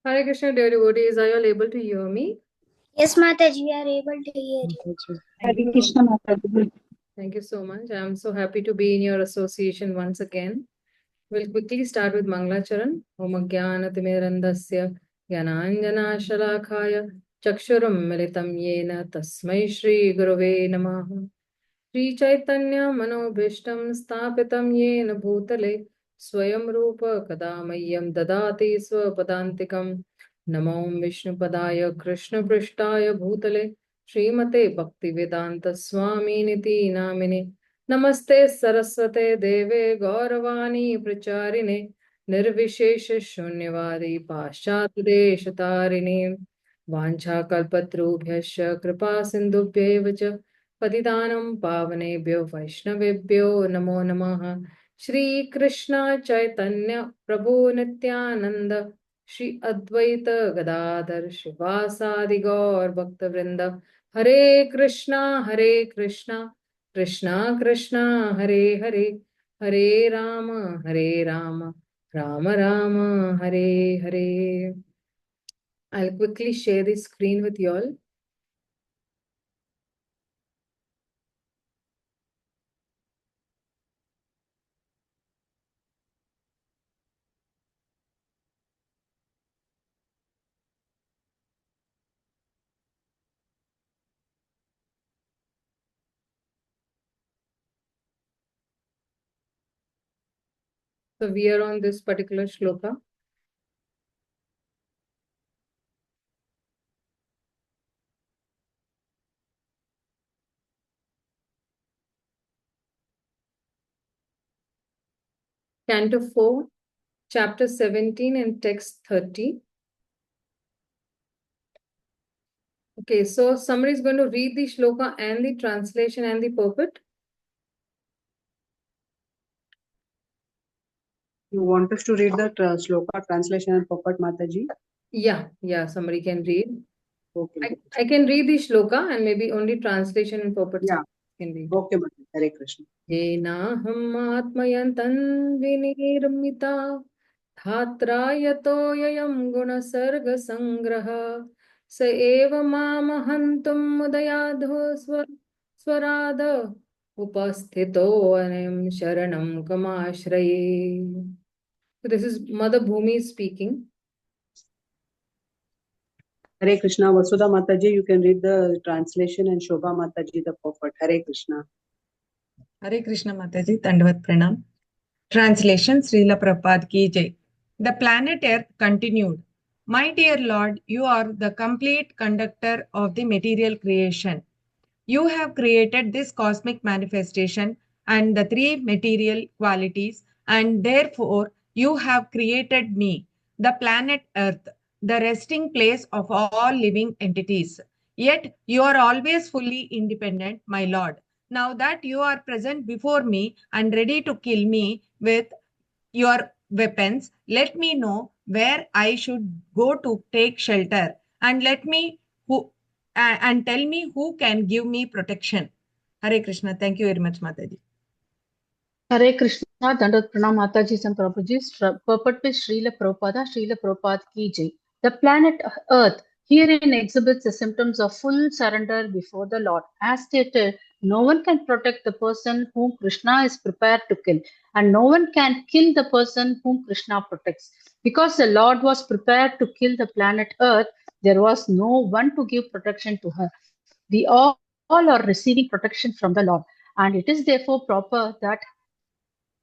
Hare Krishna, dear devotees, are you all able to hear me? Yes, Mataji, we are able to hear you. Hare Krishna, Mataji. Thank you so much. I am so happy to be in your association once again. We'll quickly start with Mangalacharan. Om Jnanatimirandasya Jnananjana Shalakaya Chakshuram Militam Yena Tasmai Shri Gurave Namaha. Śrī Caitanya Manobhishtam Sthapitam Yena Bhutale Swayam Rupa Kadamayyam Dadati Swapadantikam Namo Vishnupadaya Krishna Prishtaya Bhutale Srimate Bhaktivedanta Swami Niti Namine Namaste Saraswate Deve Gauravani Pracharine Nirvishesha Shunyavadi Paschatadeshatarine Vancha Kalpatrubhyasya Kripa Sindhubhyevacha पतितानं पावनेभ्यो वैष्णवेभ्यो नमो नमः। श्री कृष्ण चैतन्य प्रभु नित्यानंद श्री अद्वैत गदाधर शिवासादि गौर भक्तवृंद हरे Krishna Krishna Krishna Hare Hare Hare Ram Ram Ram Hare Hare. I'll quickly share the screen with you all. So we are on this particular shloka. Canto 4, chapter 17 and text 30. Okay, so somebody is going to read the shloka and the translation and the purport. You want us to read the shloka, translation and purport, Mataji? Yeah, somebody can read. Okay. I can read the shloka and maybe only translation and purport can read. Okay, Mataji. Hare Krishna. Yenaham atmayantan vinirmita धात्रायतो ययं गुणसर्ग संग्रह स एव मामहन्तुं मुदयाधो स्वराद उपस्थितो अनिं शरणं कमाश्रये. So this is Mother Bhumi speaking. Hare Krishna. Vasudha Mataji, you can read the translation and Shobha Mataji the purport. Hare Krishna. Hare Krishna Mataji, Dandavat Pranam. Translation Srila Prabhupada Ki Jai. The planet Earth continued. My dear Lord, you are the complete conductor of the material creation. You have created this cosmic manifestation and the three material qualities, and therefore you have created me, the planet Earth, the resting place of all living entities. Yet you are always fully independent, my Lord. Now that you are present before me and ready to kill me with your weapons, let me know where I should go to take shelter, and tell me who can give me protection. Hare Krishna. Thank you very much, Mataji. Hare Krishna, Dandavat Pranam Mataji and Prabhuji. Purport by Srila Prabhupada Ki Jai. The planet Earth herein exhibits the symptoms of full surrender before the Lord. As stated, no one can protect the person whom Krishna is prepared to kill, and no one can kill the person whom Krishna protects. Because the Lord was prepared to kill the planet Earth, there was no one to give protection to her. We all are receiving protection from the Lord, and it is therefore proper that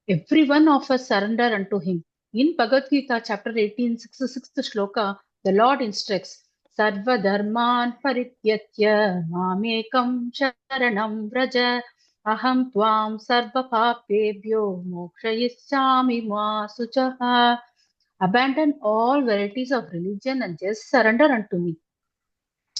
every one of us surrender unto him. In Bhagavad-gītā, chapter 18, 66th shloka, the Lord instructs, Sarva dharman parityatya mamekam sharanam vraja aham tvam sarva papebhyo mokshayishyami ma suchaha. Abandon all varieties of religion and just surrender unto me.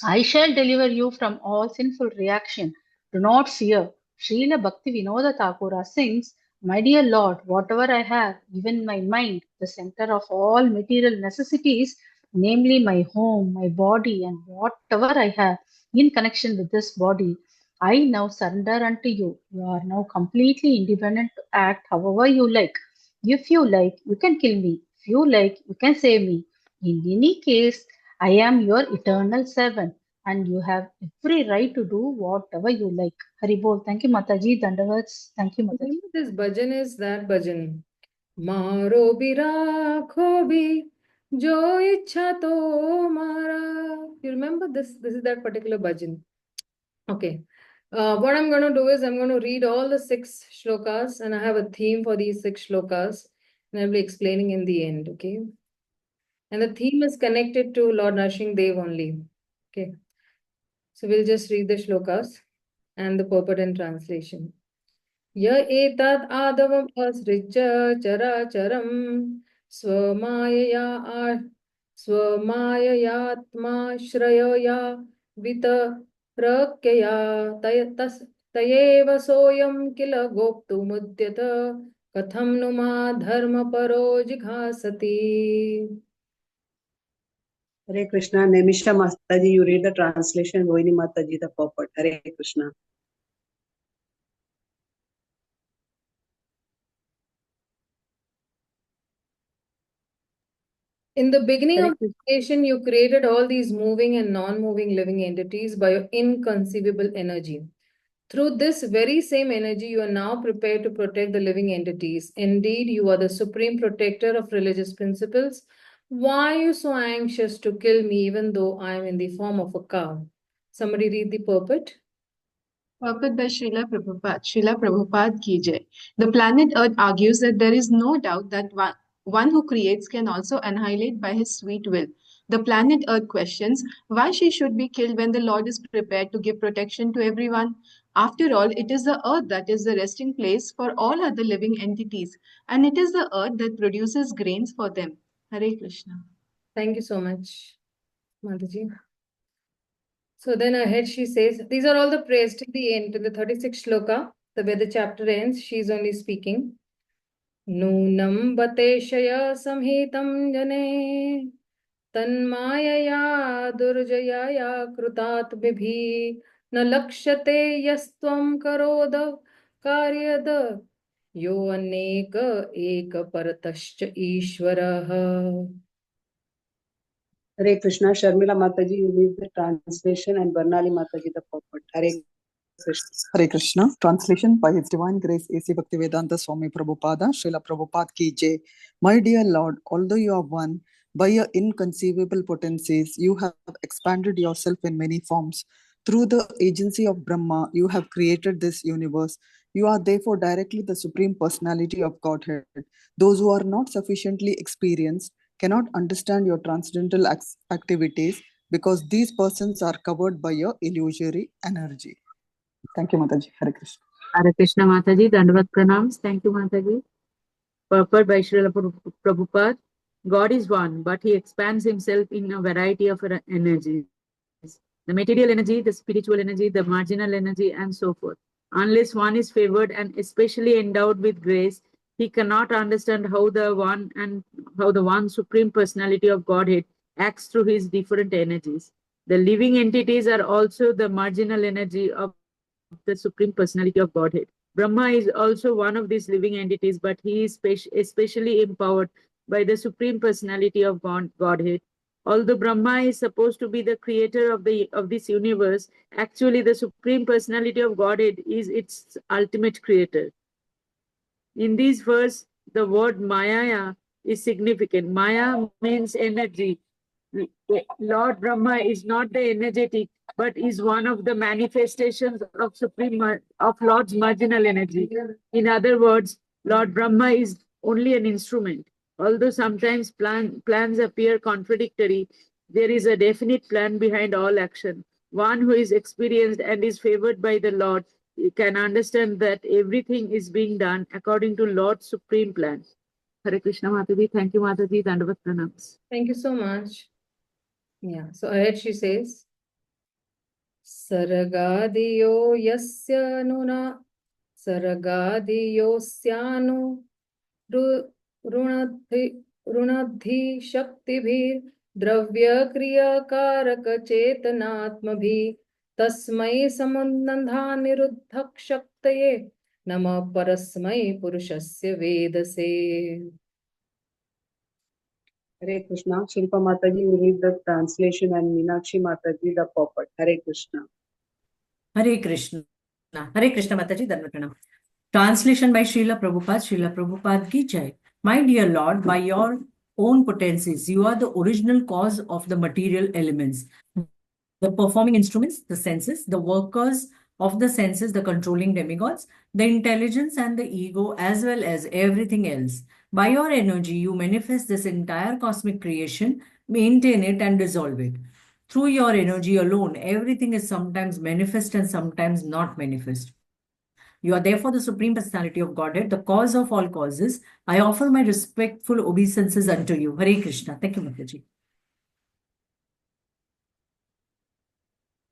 I shall deliver you from all sinful reaction. Do not fear. Srila Bhakti Vinoda Thakura sings, My dear Lord, whatever I have, even my mind, the center of all material necessities, namely my home, my body, and whatever I have in connection with this body, I now surrender unto you. You are now completely independent to act however you like. If you like, you can kill me. If you like, you can save me. In any case, I am your eternal servant and you have every right to do whatever you like. Haribol. Thank you, Mataji. Dandavats. Thank you, Mataji. Remember, this bhajan is that bhajan. Maro bi rakho bi jo ichha to mara. You remember this? This is that particular bhajan. Okay. What I'm going to do is I'm going to read all the 6 shlokas, and I have a theme for these 6 shlokas, and I'll be explaining in the end. Okay. And the theme is connected to Lord Nrsimhadev only. Okay. So we'll just read the shlokas and the purport and translation. Ya etad adavam asrijya characharam swamayayatma shrayaya vita prakyaya tayeva soyam kila goptumudyata katham numa dharma paro jighasati. Hare Krishna. Nemisha Mataji, you read the translation. Rohini Mataji, the purport. Hare Krishna. In the beginning Hare of creation, you created all these moving and non-moving living entities by your inconceivable energy. Through this very same energy, you are now prepared to protect the living entities. Indeed, you are the supreme protector of religious principles. Why are you so anxious to kill me even though I am in the form of a cow? Somebody read the purport. Purport by Srila Prabhupada. Srila Prabhupada ki jai. The planet Earth argues that there is no doubt that one who creates can also annihilate by his sweet will. The planet Earth questions why she should be killed when the Lord is prepared to give protection to everyone. After all, it is the earth that is the resting place for all other living entities, and it is the earth that produces grains for them. Hare Krishna. Thank you so much, Mataji. So then ahead she says, these are all the prayers till the end, till the 36th shloka, where the chapter ends. She is only speaking. Nunam bateshaya samhitam jane तन्मायया दुर्जयया कृतात्मभिः न लक्ष्यते यस्त्वं करोद कार्यद यो अनेक एक परतश्च ईश्वरः. Hare Krishna. Sharmila Mataji, you read the translation, and Barnali Mataji, the purport. Hare Krishna. Hare Krishna. Translation by His Divine Grace A.C. Bhaktivedanta Swami Prabhupada, Srila Prabhupada ki jai. My dear Lord, although you are one, by your inconceivable potencies, you have expanded yourself in many forms. Through the agency of Brahma, you have created this universe. You are therefore directly the Supreme Personality of Godhead. Those who are not sufficiently experienced cannot understand your transcendental activities because these persons are covered by your illusory energy. Thank you, Mataji. Hare Krishna. Hare Krishna Mataji, Dandavat Pranams. Thank you, Mataji. Purport by Srila Prabhupada. God is one, but he expands himself in a variety of energies. The material energy, the spiritual energy, the marginal energy, and so forth. Unless one is favored and especially endowed with grace, he cannot understand how the one Supreme Personality of Godhead acts through his different energies. The living entities are also the marginal energy of the Supreme Personality of Godhead. Brahma is also one of these living entities, but he is especially empowered by the Supreme Personality of Godhead. Although Brahma is supposed to be the creator of this universe, actually the Supreme Personality of Godhead is its ultimate creator. In this verse, the word Maya is significant. Maya means energy. Lord Brahma is not the energetic, but is one of the manifestations of Lord's marginal energy. In other words, Lord Brahma is only an instrument. Although sometimes plans appear contradictory, there is a definite plan behind all action. One who is experienced and is favored by the Lord can understand that everything is being done according to Lord's supreme plan. Hare Krishna Mataji. Thank you, Mataji. Dandavat Pranams. Thank you so much. Yeah, so ahead she says, Saragadiyo yasya nuna Saragadiyosyanu runadhi shaktibhir Dravya kriya karaka chetanatmabhi Tasmai samunandha niruddhak shaktaye Nama parasmai purushasya vedase. Hare Krishna. Shilpa Mataji, you read the translation and Meenakshi Mataji the purport. Hare Krishna. Hare Krishna. Hare Krishna Mataji, Dandavat Pranam. Translation by Srila Prabhupada, Srila Prabhupada ki Jai. My dear Lord, by your own potencies, you are the original cause of the material elements, the performing instruments, the senses, the workers of the senses, the controlling demigods, the intelligence and the ego, as well as everything else. By your energy, you manifest this entire cosmic creation, maintain it and dissolve it. Through your energy alone, everything is sometimes manifest and sometimes not manifest. You are therefore the Supreme Personality of Godhead, the cause of all causes. I offer my respectful obeisances unto you. Hare Krishna. Thank you, Mataji.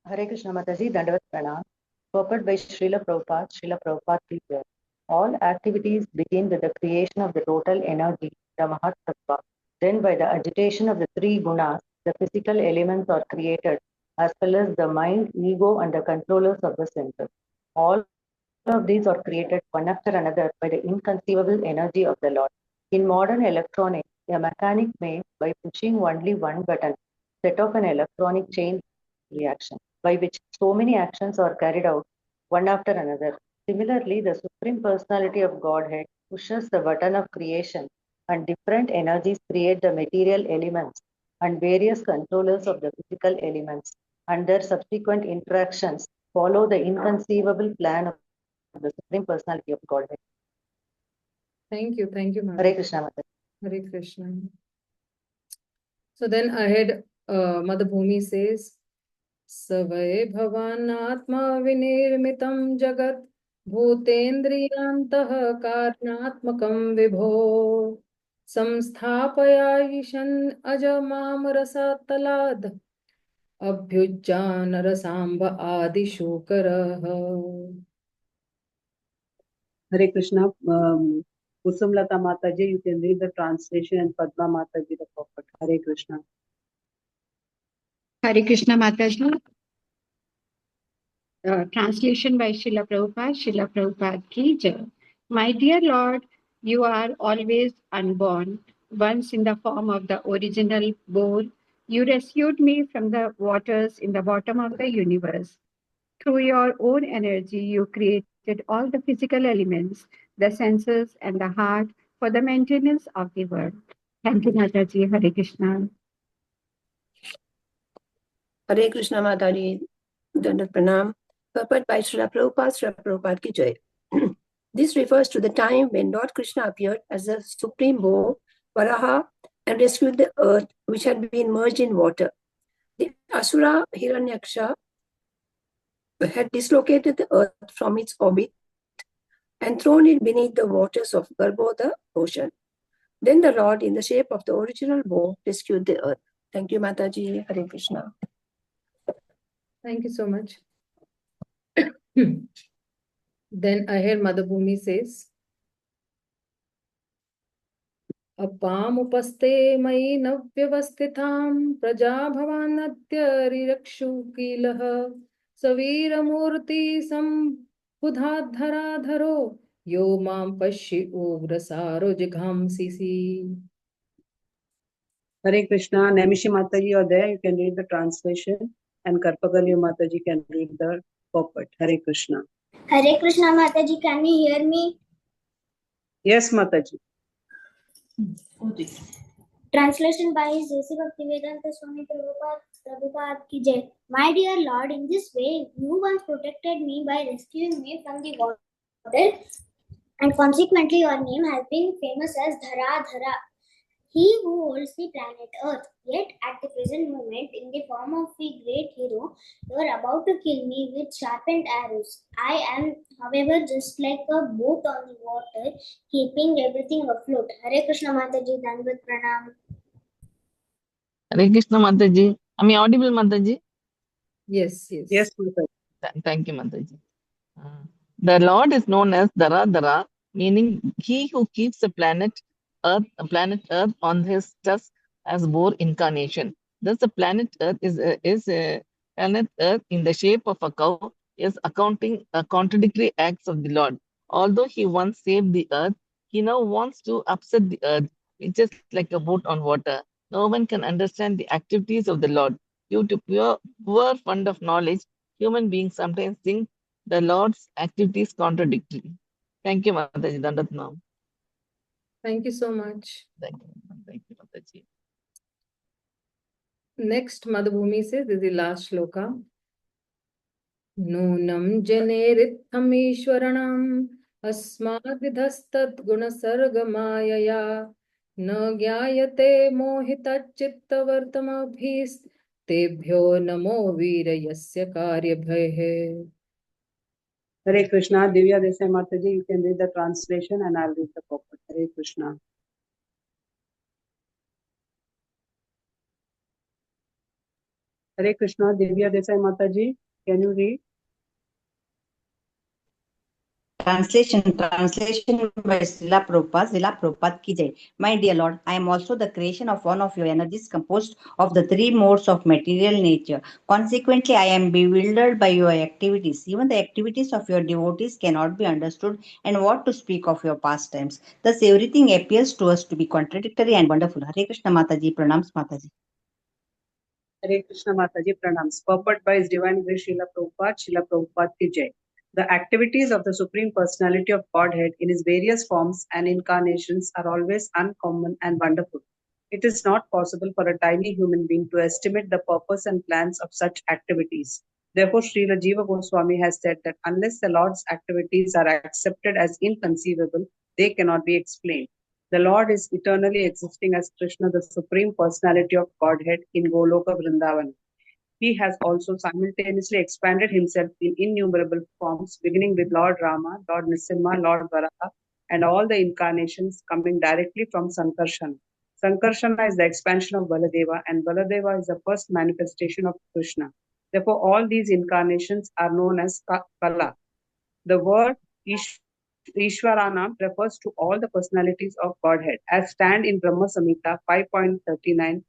Hare Krishna Mataji, Dandavat Pranam. Purport by Srila Prabhupada, Srila Prabhupada ki Jai. All activities begin with the creation of the total energy, the Mahat Tattva. Then by the agitation of the three gunas, the physical elements are created, as well as the mind, ego, and the controllers of the senses. All of these are created one after another by the inconceivable energy of the Lord. In modern electronics, a mechanic may, by pushing only one button, set off an electronic chain reaction, by which so many actions are carried out one after another. Similarly, the Supreme Personality of Godhead pushes the button of creation, and different energies create the material elements and various controllers of the physical elements, and their subsequent interactions follow the inconceivable plan of the Supreme Personality of Godhead. Thank you, Hare Mataji. Krishna Mataji. Hare Krishna. So then ahead, Mother Bhumi says, Savai Bhavanatma Vinirmitam Jagat Bhutendriyantah Karnatmakam Vibho Samsthapayayishan Ajamam Rasatalad Abhyujjana Rasamba Adi Shukaraha. Hare Krishna. Kusumlata Mataji, you can read the translation and Padma Mataji the purport. Hare Krishna. Hare Krishna Mataji. Translation by Srila Prabhupada, Srila Prabhupada ki Jai. My dear Lord, you are always unborn. Once in the form of the original boar, you rescued me from the waters in the bottom of the universe. Through your own energy, you created all the physical elements, the senses, and the heart for the maintenance of the world. Thank you, Mataji. Hare Krishna. Hare Krishna Mataji, Dandavat Pranam. Purport by Srila Prabhupada, Srila Prabhupada ki Jai. This refers to the time when Lord Krishna appeared as the supreme boar, Varaha, and rescued the earth, which had been merged in water. The Asura Hiranyaksha had dislocated the earth from its orbit and thrown it beneath the waters of Garbho, the ocean. Then the Lord, in the shape of the original boar, rescued the earth. Thank you, Mataji. Hare Krishna. Thank you so much. Then ahead, Mother Bhumi says, Apam upaste mai navyavastitam praja bhavanatya rirakshu kilah savira murti sambudhadhara dharo yo mam pashi ugra saro jighamsisi. Hare Krishna. Nemishi Mataji, you are there. You can read the translation and Karpagalya Mataji can read the purport. Hare Krishna. Hare Krishna Mataji, can you hear me? Yes, Mataji. Translation by His Dasi Bhaktivedanta Swami Prabhupada ki Jai. My dear Lord, in this way, you once protected me by rescuing me from the water, and consequently your name has been famous as Dhara Dhara, he who holds the planet Earth. Yet at the present moment, in the form of the great hero, you are about to kill me with sharpened arrows. I am, however, just like a boat on the water, keeping everything afloat. Hare Krishna Mataji, Dandavat Pranam. Hare Krishna Mataji. Am I audible, Mataji? Yes, yes. Yes, Mataji. Thank you, Mataji. The Lord is known as Dara Dara, meaning he who keeps the planet Earth on his chest as boar incarnation. Thus, the planet Earth is planet Earth in the shape of a cow is accounting contradictory acts of the Lord. Although he once saved the earth, he now wants to upset the earth, which is like a boat on water. No one can understand the activities of the Lord. Due to poor fund of knowledge, human beings sometimes think the Lord's activities contradictory. Thank you, Mataji. Dandat Nam. Thank you so much. Thank you, Mataji. Next, Madhubhumi says, this is the last shloka. Nunam janerittham ishwaranam asmadvidhastad gunasargamayaya na gyayate mohitachittavartamabhis tebhyo namo virayasya karyabhayhe. Hare Krishna. Divya Desai Mataji, you can read the translation and I'll read the purport. Hare Krishna. Hare Krishna. Divya Desai Mataji, can you read? Translation by Srila Prabhupada ki jai. My dear Lord, I am also the creation of one of your energies composed of the three modes of material nature. Consequently, I am bewildered by your activities. Even the activities of your devotees cannot be understood, and what to speak of your pastimes. Thus, everything appears to us to be contradictory and wonderful. Hare Krishna Mataji, Pranams Mataji. Hare Krishna Mataji, Pranams. Purport by His Divine Grace Srila Prabhupada ki jai. The activities of the Supreme Personality of Godhead in his various forms and incarnations are always uncommon and wonderful. It is not possible for a tiny human being to estimate the purpose and plans of such activities. Therefore, Srila Jiva Goswami has said that unless the Lord's activities are accepted as inconceivable, they cannot be explained. The Lord is eternally existing as Krishna, the Supreme Personality of Godhead in Goloka Vrindavan. He has also simultaneously expanded himself in innumerable forms, beginning with Lord Rama, Lord Nisimha, Lord Varaha, and all the incarnations coming directly from Sankarsana. Sankarsana is the expansion of Baladeva, and Baladeva is the first manifestation of Krishna. Therefore, all these incarnations are known as Kala. The word Ishwaranam refers to all the personalities of Godhead, as stand in Brahma Samhita 5.39.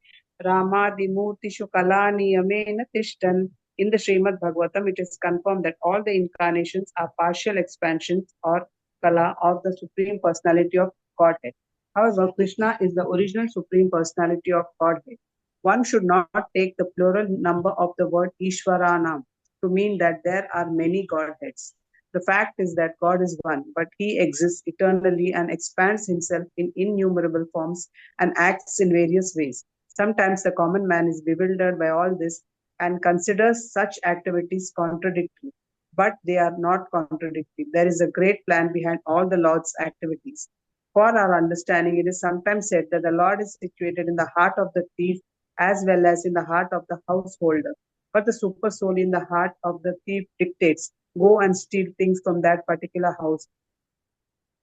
Ramadimurtishu kalani yamena tishtan. In the Śrīmad-Bhāgavatam, it is confirmed that all the incarnations are partial expansions or kala of the Supreme Personality of Godhead. However, Krishna is the original Supreme Personality of Godhead. One should not take the plural number of the word Ishwaranam to mean that there are many Godheads. The fact is that God is one, but he exists eternally and expands himself in innumerable forms and acts in various ways. Sometimes the common man is bewildered by all this and considers such activities contradictory, but they are not contradictory. There is a great plan behind all the Lord's activities. For our understanding, it is sometimes said that the Lord is situated in the heart of the thief as well as in the heart of the householder. But the super soul in the heart of the thief dictates, go and steal things from that particular house.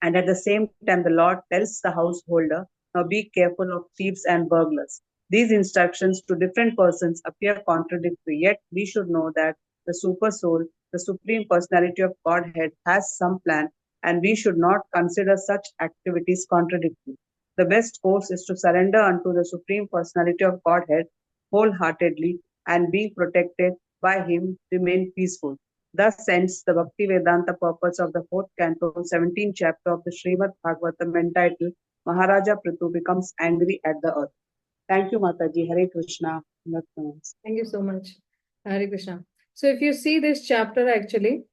And at the same time, the Lord tells the householder, now be careful of thieves and burglars. These instructions to different persons appear contradictory, yet we should know that the super soul, the Supreme Personality of Godhead, has some plan, and we should not consider such activities contradictory. The best course is to surrender unto the Supreme Personality of Godhead wholeheartedly, and being protected by him, remain peaceful. Thus ends the Bhakti Vedanta purpose of the 4th canto, 17th chapter of the Śrīmad-Bhāgavatam entitled Maharaja Prithu becomes angry at the earth. Thank you, Mataji. Hare Krishna. Thank you so much. Hare Krishna. So if you see this chapter actually,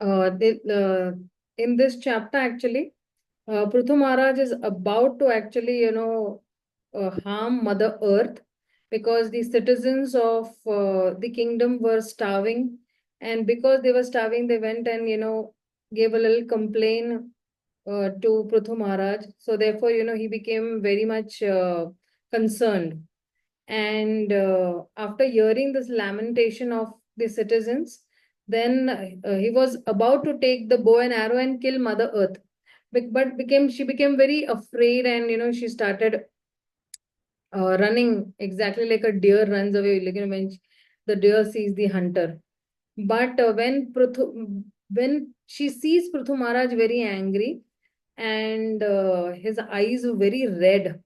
in this chapter actually, Prithu Maharaj is about to actually, harm Mother Earth, because the citizens of the kingdom were starving, and because they were starving, they went and gave a little complaint to Prithu Maharaj. So therefore, he became very much concerned. And after hearing this lamentation of the citizens, then he was about to take the bow and arrow and kill Mother Earth. But she became very afraid, and she started running exactly like a deer runs away, like when the deer sees the hunter. But when she sees Prithu Maharaj very angry, and his eyes were very red,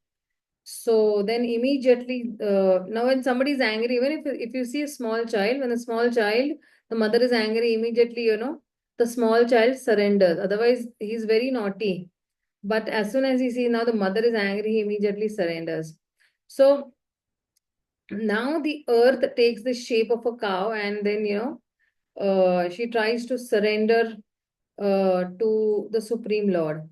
so then immediately, now when somebody is angry, even if you see a small child, when a small child, the mother is angry, immediately, the small child surrenders. Otherwise, he's very naughty. But as soon as he sees now the mother is angry, he immediately surrenders. So now the earth takes the shape of a cow, and then, she tries to surrender to the Supreme Lord.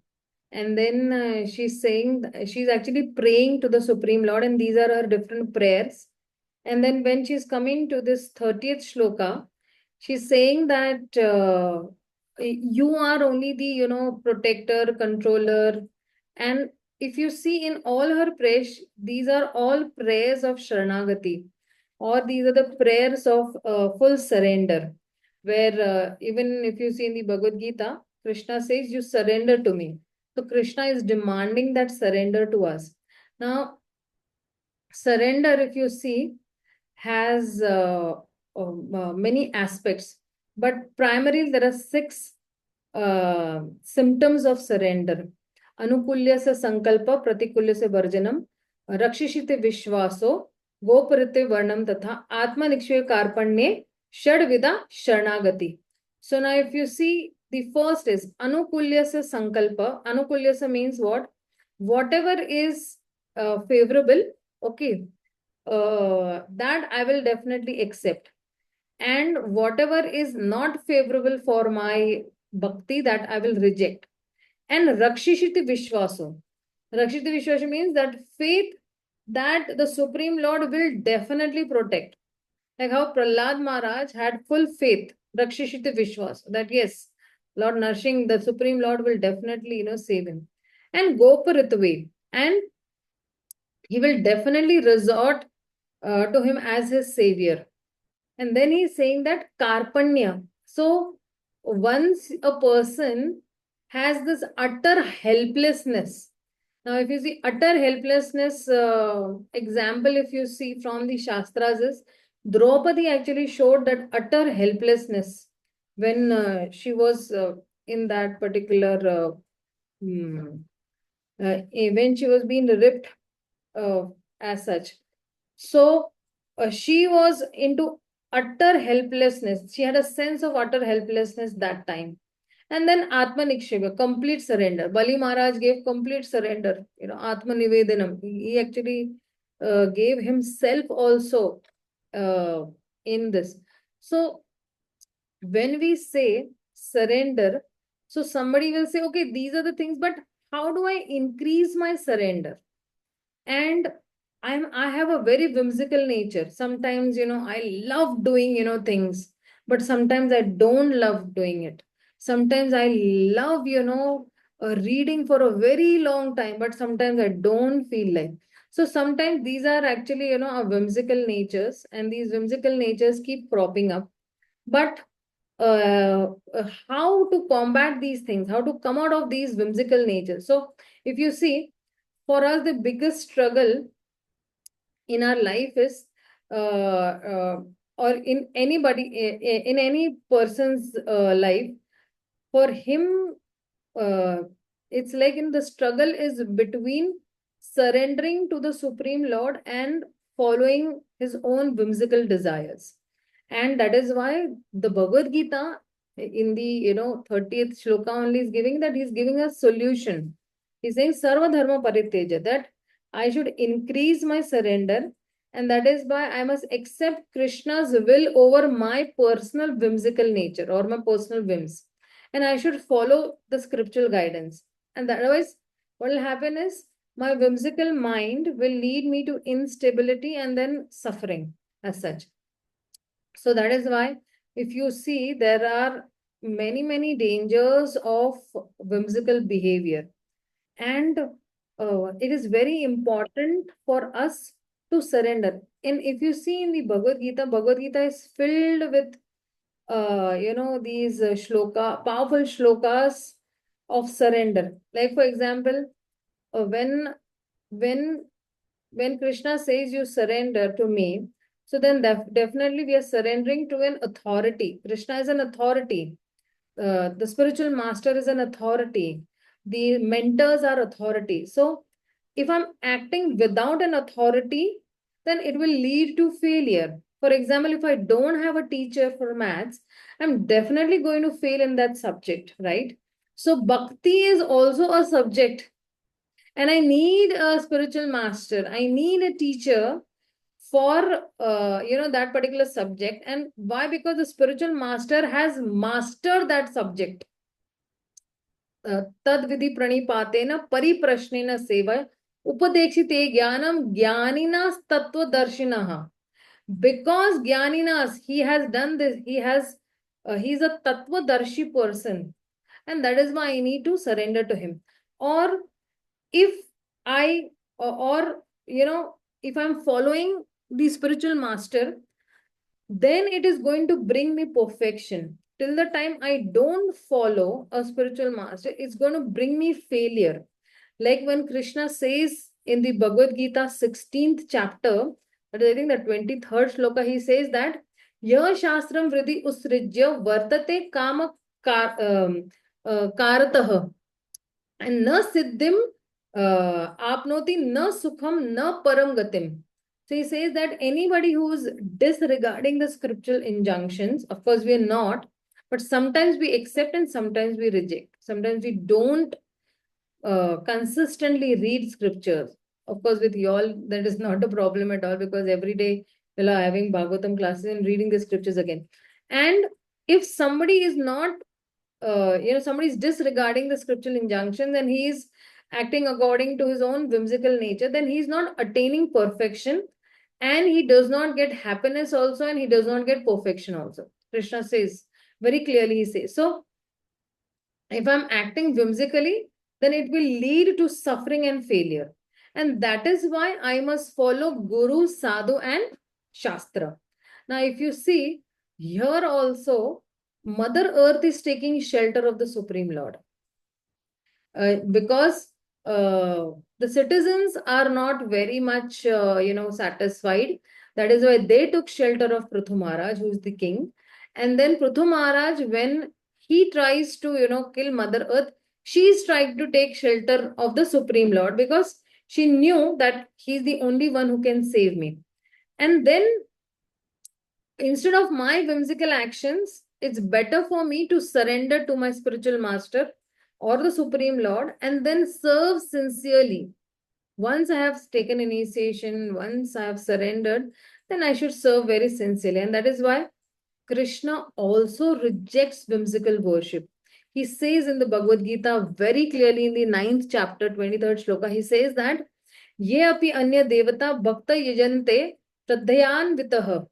And then she's saying, she's actually praying to the Supreme Lord, and these are her different prayers. And then when she's coming to this 30th shloka, she's saying that you are only the, protector, controller. And if you see in all her prayers, these are all prayers of Sharanagati, or these are the prayers of full surrender, where even if you see in the Bhagavad-gītā, Krishna says, you surrender to me. So Krishna is demanding that surrender to us. Now, surrender, if you see, has many aspects, but primarily there are 6 symptoms of surrender. Anukulyasya sankalpa, pratikulyasya varjanam, rakshishite vishwaso, goparite varnam tatha, atma nikshya karpanye, shadvida sharanagati. So now if you see, the first is anukulyasya sankalpa. Anukulyasya means what? Whatever is favorable, okay, that I will definitely accept. And whatever is not favorable for my bhakti, that I will reject. And rakshishiti vishwaso. Rakshishiti vishwaso means that faith that the Supreme Lord will definitely protect. Like how Prahlad Maharaj had full faith, rakshishiti vishwaso, that yes, Lord Narshing, the Supreme Lord will definitely, save him. And goparitve. And he will definitely resort to him as his savior. And then he's saying that karpanya. So once a person has this utter helplessness. Now, if you see utter helplessness, example, if you see from the Shastras is, Draupadi actually showed that utter helplessness when she was in that particular, when she was being ripped as such. So she was into utter helplessness. She had a sense of utter helplessness that time. And then Atma Niksheva, complete surrender. Bali Maharaj gave complete surrender. Atma Nivedanam. He actually gave himself also in this. So when we say surrender, so somebody will say, okay, these are the things, but how do I increase my surrender? And I have a very whimsical nature. Sometimes, I love doing, things, but sometimes I don't love doing it. Sometimes I love, reading for a very long time, but sometimes I don't feel like. So sometimes these are actually, our whimsical natures, and these whimsical natures keep cropping up. But how to combat these things, how to come out of these whimsical natures? So if you see, for us, the biggest struggle in our life is, or in anybody, in any person's life, for him, it's like in the struggle is between surrendering to the Supreme Lord and following his own whimsical desires. And that is why the Bhagavad-gītā in the 30th shloka only is giving that, he's giving a solution. He's saying sarva dharma parityaja, that I should increase my surrender, and that is why I must accept Krishna's will over my personal whimsical nature or my personal whims, and I should follow the scriptural guidance. And otherwise, what will happen is my whimsical mind will lead me to instability and then suffering as such. So that is why, if you see, there are many dangers of whimsical behavior. And it is very important for us to surrender. And if you see in the Bhagavad-gītā, Bhagavad-gītā is filled with, these powerful shlokas of surrender. Like, for example, when Krishna says you surrender to me, so then definitely we are surrendering to an authority. Krishna is an authority. The spiritual master is an authority. The mentors are authority. So if I'm acting without an authority, then it will lead to failure. For example, if I don't have a teacher for maths, I'm definitely going to fail in that subject, right? So bhakti is also a subject. And I need a spiritual master. I need a teacher for that particular subject. And why? Because the spiritual master has mastered that subject. Tad vidhi pranipatena pariprashnena seva upadekshite jnanam jnaninas tattvadarshinaha. Because jnaninas, he has done this, he's a tattvadarshi person, and that is why I need to surrender to him. Or if I if I'm following the spiritual master, then it is going to bring me perfection. Till the time I don't follow a spiritual master, it's going to bring me failure. Like when Krishna says in the Bhagavad-gītā 16th chapter, that is I think the 23rd shloka, he says that Yah shastram vriddhi usrijya vartate kama karatah and na siddhim apnoti na sukham na param gatim. So he says that anybody who is disregarding the scriptural injunctions, of course we are not, but sometimes we accept and sometimes we reject. Sometimes we don't consistently read scriptures. Of course, with you all, that is not a problem at all, because every day we are having Bhagavatam classes and reading the scriptures again. And if somebody is not, somebody is disregarding the scriptural injunction, then he is acting according to his own whimsical nature, then he is not attaining perfection, and he does not get happiness also, and he does not get perfection also. Krishna says very clearly, he says. So, if I'm acting whimsically, then it will lead to suffering and failure. And that is why I must follow Guru, Sadhu and Shastra. Now, if you see, here also, Mother Earth is taking shelter of the Supreme Lord. Because the citizens are not very much, satisfied. That is why they took shelter of Prithu Maharaj, who is the king. And then Prithu Maharaj, when he tries to, kill Mother Earth, she is trying to take shelter of the Supreme Lord, because she knew that he is the only one who can save me. And then, instead of my whimsical actions, it's better for me to surrender to my spiritual master or the Supreme Lord and then serve sincerely. Once I have taken initiation, once I have surrendered, then I should serve very sincerely. And that is why Krishna also rejects whimsical worship. He says in the Bhagavad-gītā very clearly in the 9th chapter, 23rd shloka, he says that Ye api anya devata bhakta yajante shraddhayan vitah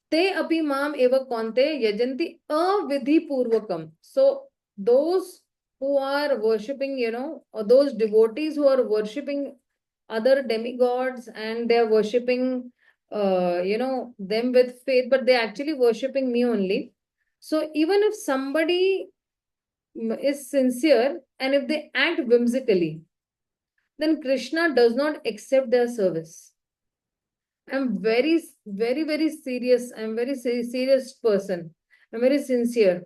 te api mam eva konte yajanti avidhi purvakam. So those who are worshipping, or those devotees who are worshipping other demigods and they are worshipping them with faith, but they're actually worshipping me only. So even if somebody is sincere and if they act whimsically, then Krishna does not accept their service. I'm very, very, very serious. I'm very serious person. I'm very sincere.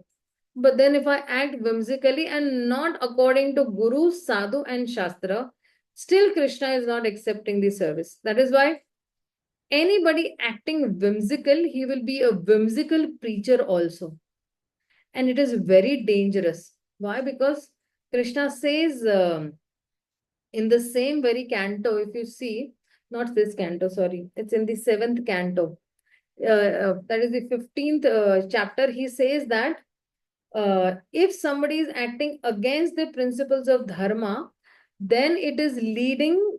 But then if I act whimsically and not according to Guru, Sadhu and Shastra, still Krishna is not accepting the service. That is why anybody acting whimsical, he will be a whimsical preacher also. And it is very dangerous. Why? Because Krishna says in the same very canto, if you see, not this canto, sorry, it's in the 7th canto. That is the 15th chapter. He says that if somebody is acting against the principles of dharma, then it is leading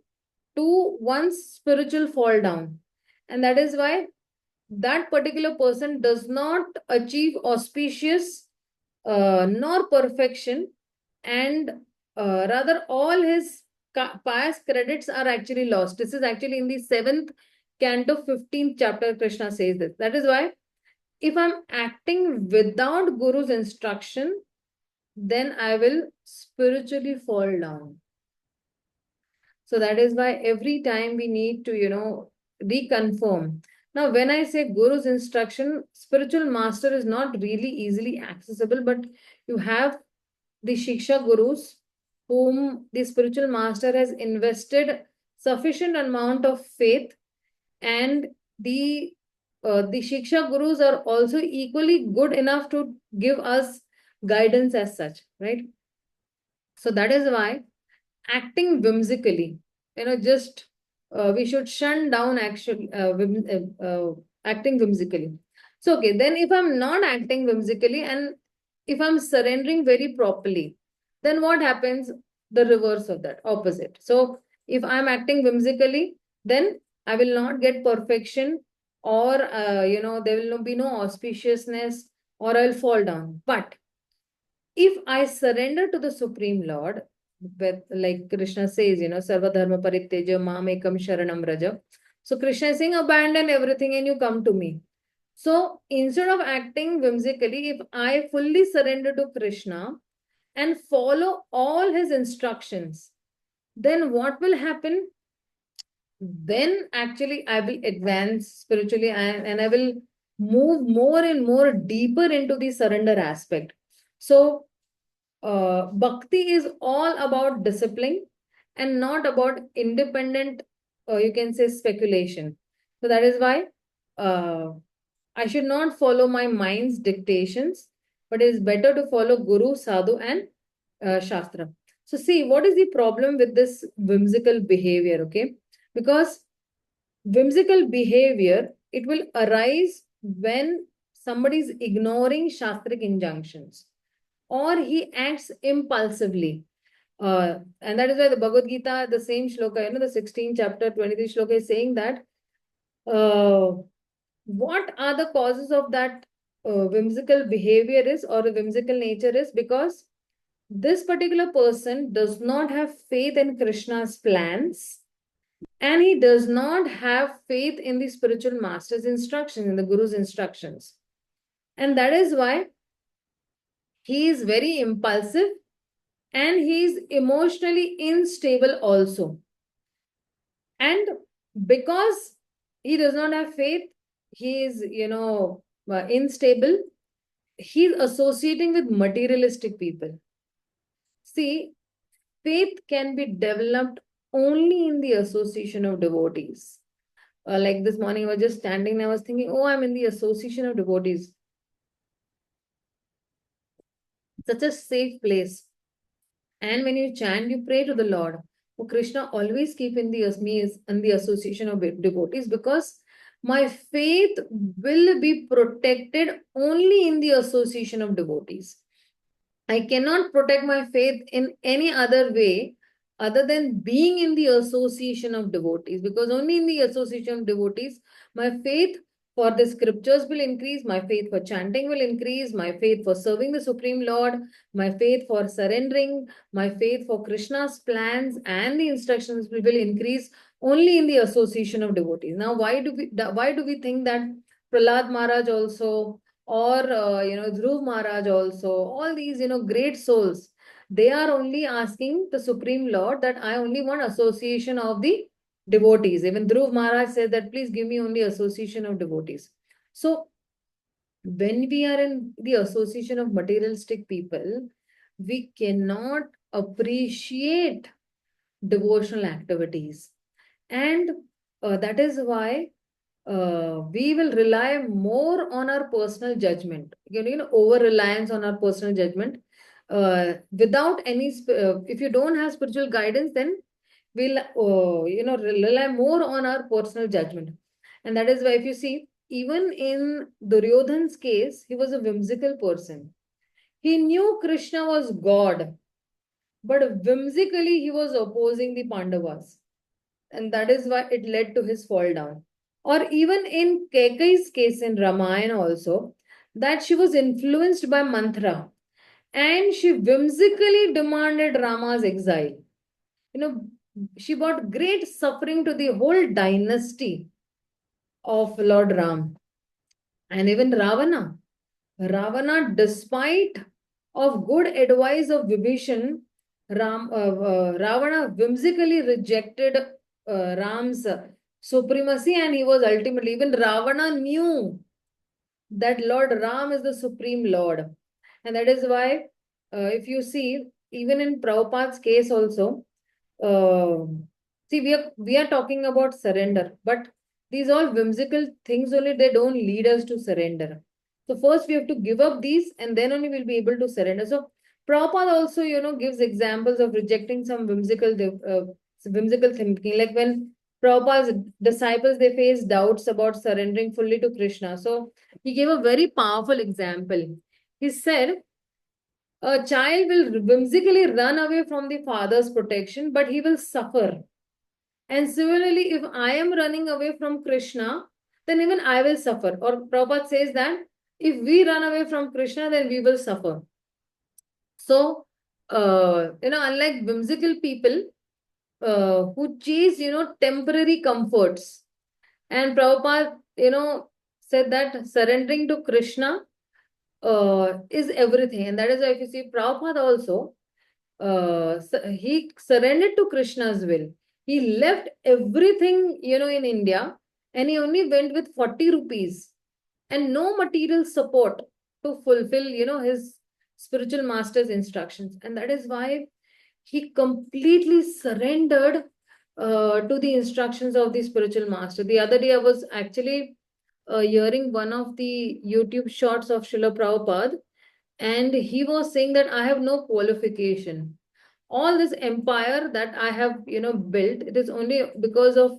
to one's spiritual fall down. And that is why that particular person does not achieve auspicious nor perfection, and rather all his pious credits are actually lost. This is actually in the 7th canto, 15th chapter, Krishna says this. That is why if I'm acting without Guru's instruction, then I will spiritually fall down. So that is why every time we need to, reconfirm. Now, when I say Guru's instruction, spiritual master is not really easily accessible, but you have the Shiksha Gurus, whom the spiritual master has invested sufficient amount of faith, and the Shiksha Gurus are also equally good enough to give us guidance as such, right? So that is why acting whimsically. Just we should shun down acting whimsically. So, okay, then if I'm not acting whimsically and if I'm surrendering very properly, then what happens? The reverse of that, opposite. So, if I'm acting whimsically, then I will not get perfection, or there will be no auspiciousness, or I'll fall down. But if I surrender to the Supreme Lord, like Krishna says, Sarva Dharma Paritteja Mamekam Sharanam Raja. So Krishna is saying, abandon everything and you come to me. So instead of acting whimsically, if I fully surrender to Krishna and follow all his instructions, then what will happen? Then actually I will advance spiritually, and I will move more and more deeper into the surrender aspect. So bhakti is all about discipline and not about independent, you can say, speculation. So that is why I should not follow my mind's dictations, but it is better to follow Guru, Sadhu, and Shastra. So see, what is the problem with this whimsical behavior? Okay, because whimsical behavior, it will arise when somebody is ignoring Shastric injunctions, or he acts impulsively. And that is why the Bhagavad-gītā, the same shloka, the 16th chapter, 23 shloka is saying that what are the causes of that whimsical behavior is, or the whimsical nature is, because this particular person does not have faith in Krishna's plans, and he does not have faith in the spiritual master's instructions, in the Guru's instructions. And that is why he is very impulsive, and he is emotionally unstable also. And because he does not have faith, he is, unstable. He is associating with materialistic people. See, faith can be developed only in the association of devotees. Like this morning, I was just standing and I was thinking, oh, I'm in the association of devotees. Such a safe place. And when you chant, you pray to the Lord. Oh, Krishna, always keep me in the association of devotees, because my faith will be protected only in the association of devotees. I cannot protect my faith in any other way other than being in the association of devotees, because only in the association of devotees, my faith for the scriptures will increase, my faith for chanting will increase, my faith for serving the Supreme Lord, my faith for surrendering, my faith for Krishna's plans and the instructions will increase only in the association of devotees. Now, why do we think that Prahlad Maharaj also, or Dhruv Maharaj also, all these great souls, they are only asking the Supreme Lord that I only want association of the devotees. Even Dhruv Maharaj said that please give me only association of devotees. So when we are in the association of materialistic people, we cannot appreciate devotional activities, and that is why we will rely more on our personal judgment, over reliance on our personal judgment, without any if you don't have spiritual guidance, then we'll rely more on our personal judgment. And that is why, if you see, even in Duryodhan's case, he was a whimsical person. He knew Krishna was God, but whimsically he was opposing the Pandavas, and that is why it led to his fall down. Or even in Kaikeyi's case in Ramayana also, that she was influenced by mantra, and she whimsically demanded Rama's exile. She brought great suffering to the whole dynasty of Lord Ram. And even Ravana, despite of good advice of Vibhishan, Ravana whimsically rejected Ram's supremacy, and he was ultimately, even Ravana knew that Lord Ram is the Supreme Lord. And that is why, if you see, even in Prabhupada's case also, see, we are talking about surrender, but these all whimsical things only, they don't lead us to surrender. So first we have to give up these, and then only we'll be able to surrender. So Prabhupada also, gives examples of rejecting some whimsical thinking. Like when Prabhupada's disciples, they face doubts about surrendering fully to Krishna. So he gave a very powerful example. He said, a child will whimsically run away from the father's protection, but he will suffer. And similarly, if I am running away from Krishna, then even I will suffer. Or Prabhupada says that if we run away from Krishna, then we will suffer. So, unlike whimsical people who chase, temporary comforts. And Prabhupada, said that surrendering to Krishna is everything. And that is why if you see Prabhupada also, he surrendered to Krishna's will. He left everything, in India, and he only went with 40 rupees and no material support to fulfill, his spiritual master's instructions. And that is why he completely surrendered to the instructions of the spiritual master. The other day, I was actually hearing one of the YouTube shorts of Srila Prabhupada, and he was saying that I have no qualification. All this empire that I have, built, it is only because of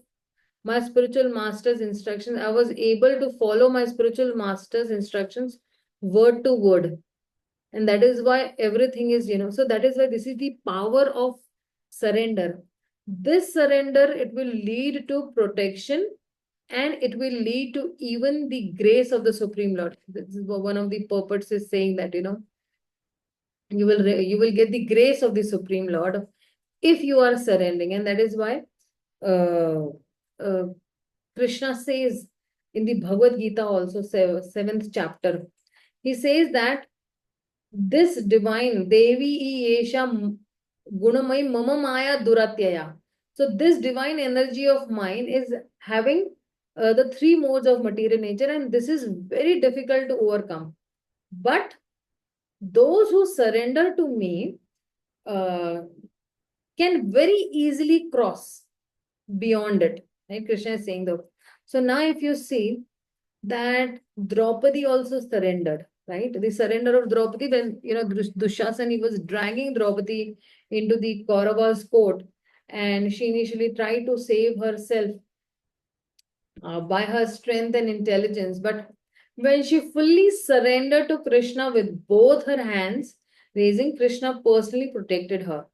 my spiritual master's instructions. I was able to follow my spiritual master's instructions word to word. And that is why everything is, so that is why this is the power of surrender. This surrender, it will lead to protection, and it will lead to even the grace of the Supreme Lord. This is one of the purports is saying that, you will get the grace of the Supreme Lord if you are surrendering. And that is why Krishna says in the Bhagavad-gītā also, 7th chapter, he says that this divine Devi Yesha Gunamai Mama Maya Duratyaya. So this divine energy of mine is having the three modes of material nature, and this is very difficult to overcome. But those who surrender to me can very easily cross beyond it. Right? Krishna is saying that. So now if you see that Draupadi also surrendered, right? The surrender of Draupadi, when, Dushasana, he was dragging Draupadi into the Kauravas' court, and she initially tried to save herself by her strength and intelligence. But when she fully surrendered to Krishna with both her hands, raising, Krishna personally protected her.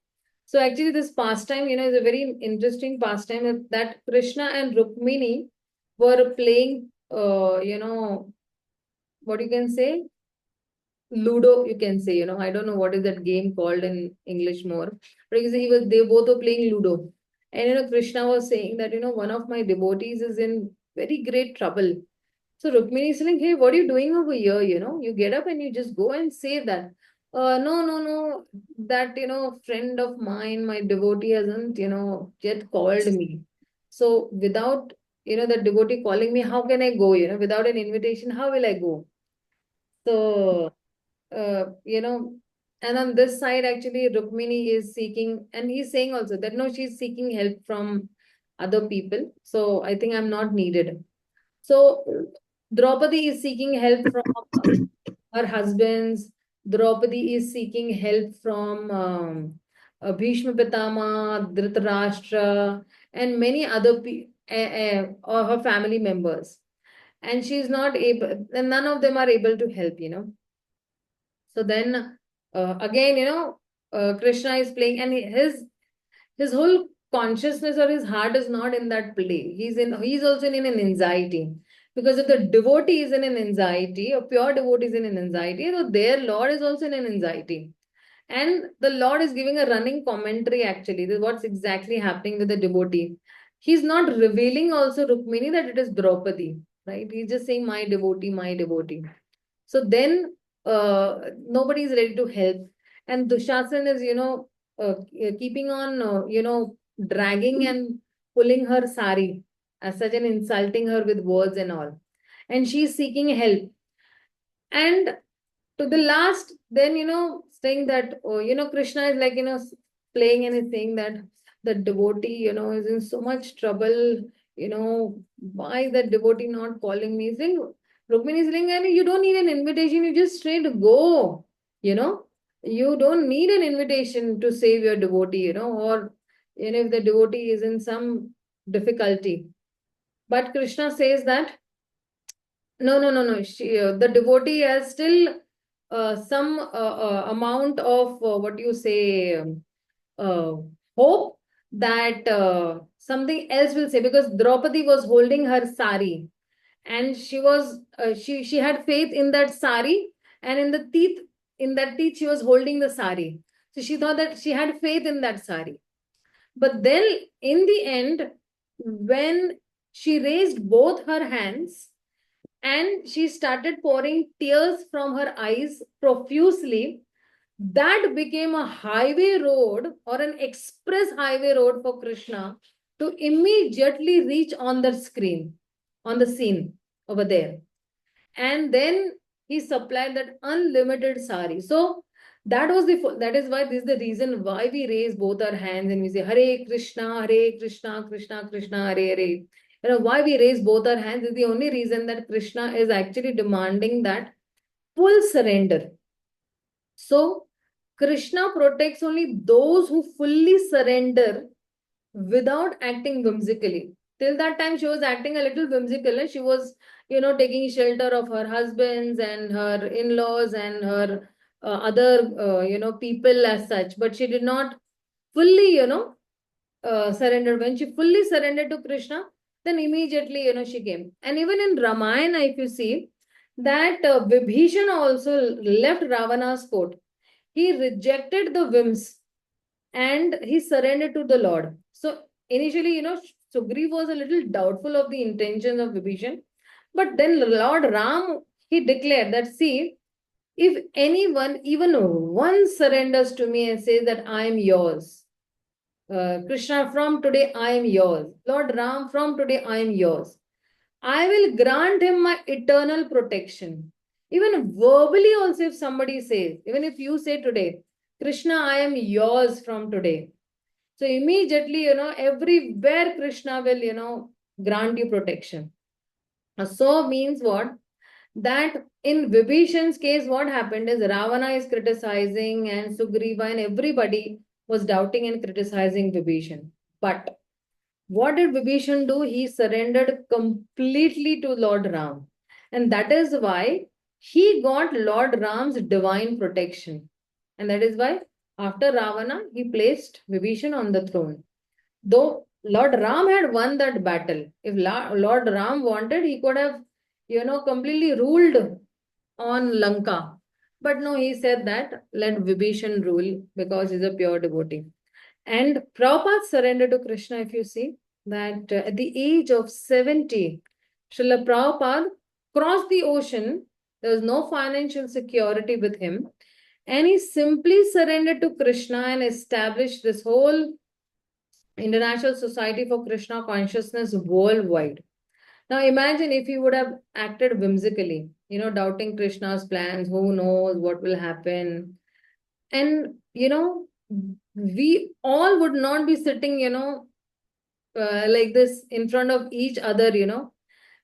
So actually this pastime, is a very interesting pastime that Krishna and Rukmini were playing, what you can say? Ludo, you can say, I don't know what is that game called in English more. But you see, they both were playing Ludo. And, Krishna was saying that, one of my devotees is in very great trouble. So Rukmini is saying, hey, what are you doing over here? You get up and you just go and save that. No, that, friend of mine, my devotee hasn't, yet called me. So without, the devotee calling me, how can I go? Without an invitation, how will I go? So, and on this side, actually, Rukmini is seeking, and he's saying also that no, she's seeking help from other people. So I think I'm not needed. So Draupadi is seeking help from her husbands. Draupadi is seeking help from Bhishma Pitama, Dhritarashtra, and many other or her family members. And she's not able, and none of them are able to help, So then again, Krishna is playing, and his whole consciousness or his heart is not in that play. He's also in an anxiety. Because if the devotee is in an anxiety, a pure devotee is in an anxiety, so their Lord is also in an anxiety. And the Lord is giving a running commentary actually. This is what's exactly happening with the devotee. He's not revealing also Rukmini that it is Draupadi, right? He's just saying my devotee, my devotee. So then nobody is ready to help. And Dushasan is, keeping on, dragging and pulling her sari as such and insulting her with words and all. And she's seeking help. And to the last, then, saying that, Krishna is like, playing and is saying that the devotee, is in so much trouble, why is that devotee not calling me? Saying, Rukmini is saying, you don't need an invitation, you just straight go, you don't need an invitation to save your devotee, or if the devotee is in some difficulty. But Krishna says that no. The devotee has still some amount of what you say uh, hope that something else will say, because Draupadi was holding her sari, and she was she had faith in that sari, and in that teeth she was holding the sari. So she thought that she had faith in that sari. But then in the end, when she raised both her hands and she started pouring tears from her eyes profusely, that became a highway road or an express highway road for Krishna to immediately reach on the screen, on the scene over there. And then he supplied that unlimited sari. So that is why this is the reason why we raise both our hands and we say Hare Krishna, Krishna Krishna, Hare Hare. Why we raise both our hands is the only reason that Krishna is actually demanding that full surrender. So Krishna protects only those who fully surrender without acting whimsically. Till that time, she was acting a little whimsical. And she was, taking shelter of her husbands and her in-laws and her other, people as such. But she did not fully, surrender. When she fully surrendered to Krishna, then immediately, she came. And even in Ramayana, if you see, that Vibhishana also left Ravana's court. He rejected the whims and he surrendered to the Lord. So initially, Sugriv was a little doubtful of the intentions of Vibhishan. But then Lord Ram, he declared that, see, if anyone, even one surrenders to me and says that I am yours, Krishna, from today I am yours. Lord Ram, from today I am yours. I will grant him my eternal protection. Even verbally also, if somebody says, even if you say today, Krishna, I am yours from today. So immediately, everywhere Krishna will, grant you protection. So means what? That in Vibhishan's case, what happened is Ravana is criticizing and Sugriva and everybody was doubting and criticizing Vibhishan. But what did Vibhishan do? He surrendered completely to Lord Ram. And that is why he got Lord Ram's divine protection. And that is why after Ravana, he placed Vibhishan on the throne. Though Lord Ram had won that battle. If Lord Ram wanted, he could have, completely ruled on Lanka. But no, he said that let Vibhishan rule because he's a pure devotee. And Prabhupada surrendered to Krishna, if you see, that at the age of 70, Srila Prabhupada crossed the ocean. There was no financial security with him. And he simply surrendered to Krishna and established this whole International Society for Krishna Consciousness worldwide. Now imagine if he would have acted whimsically, doubting Krishna's plans, who knows what will happen. And, we all would not be sitting, like this in front of each other,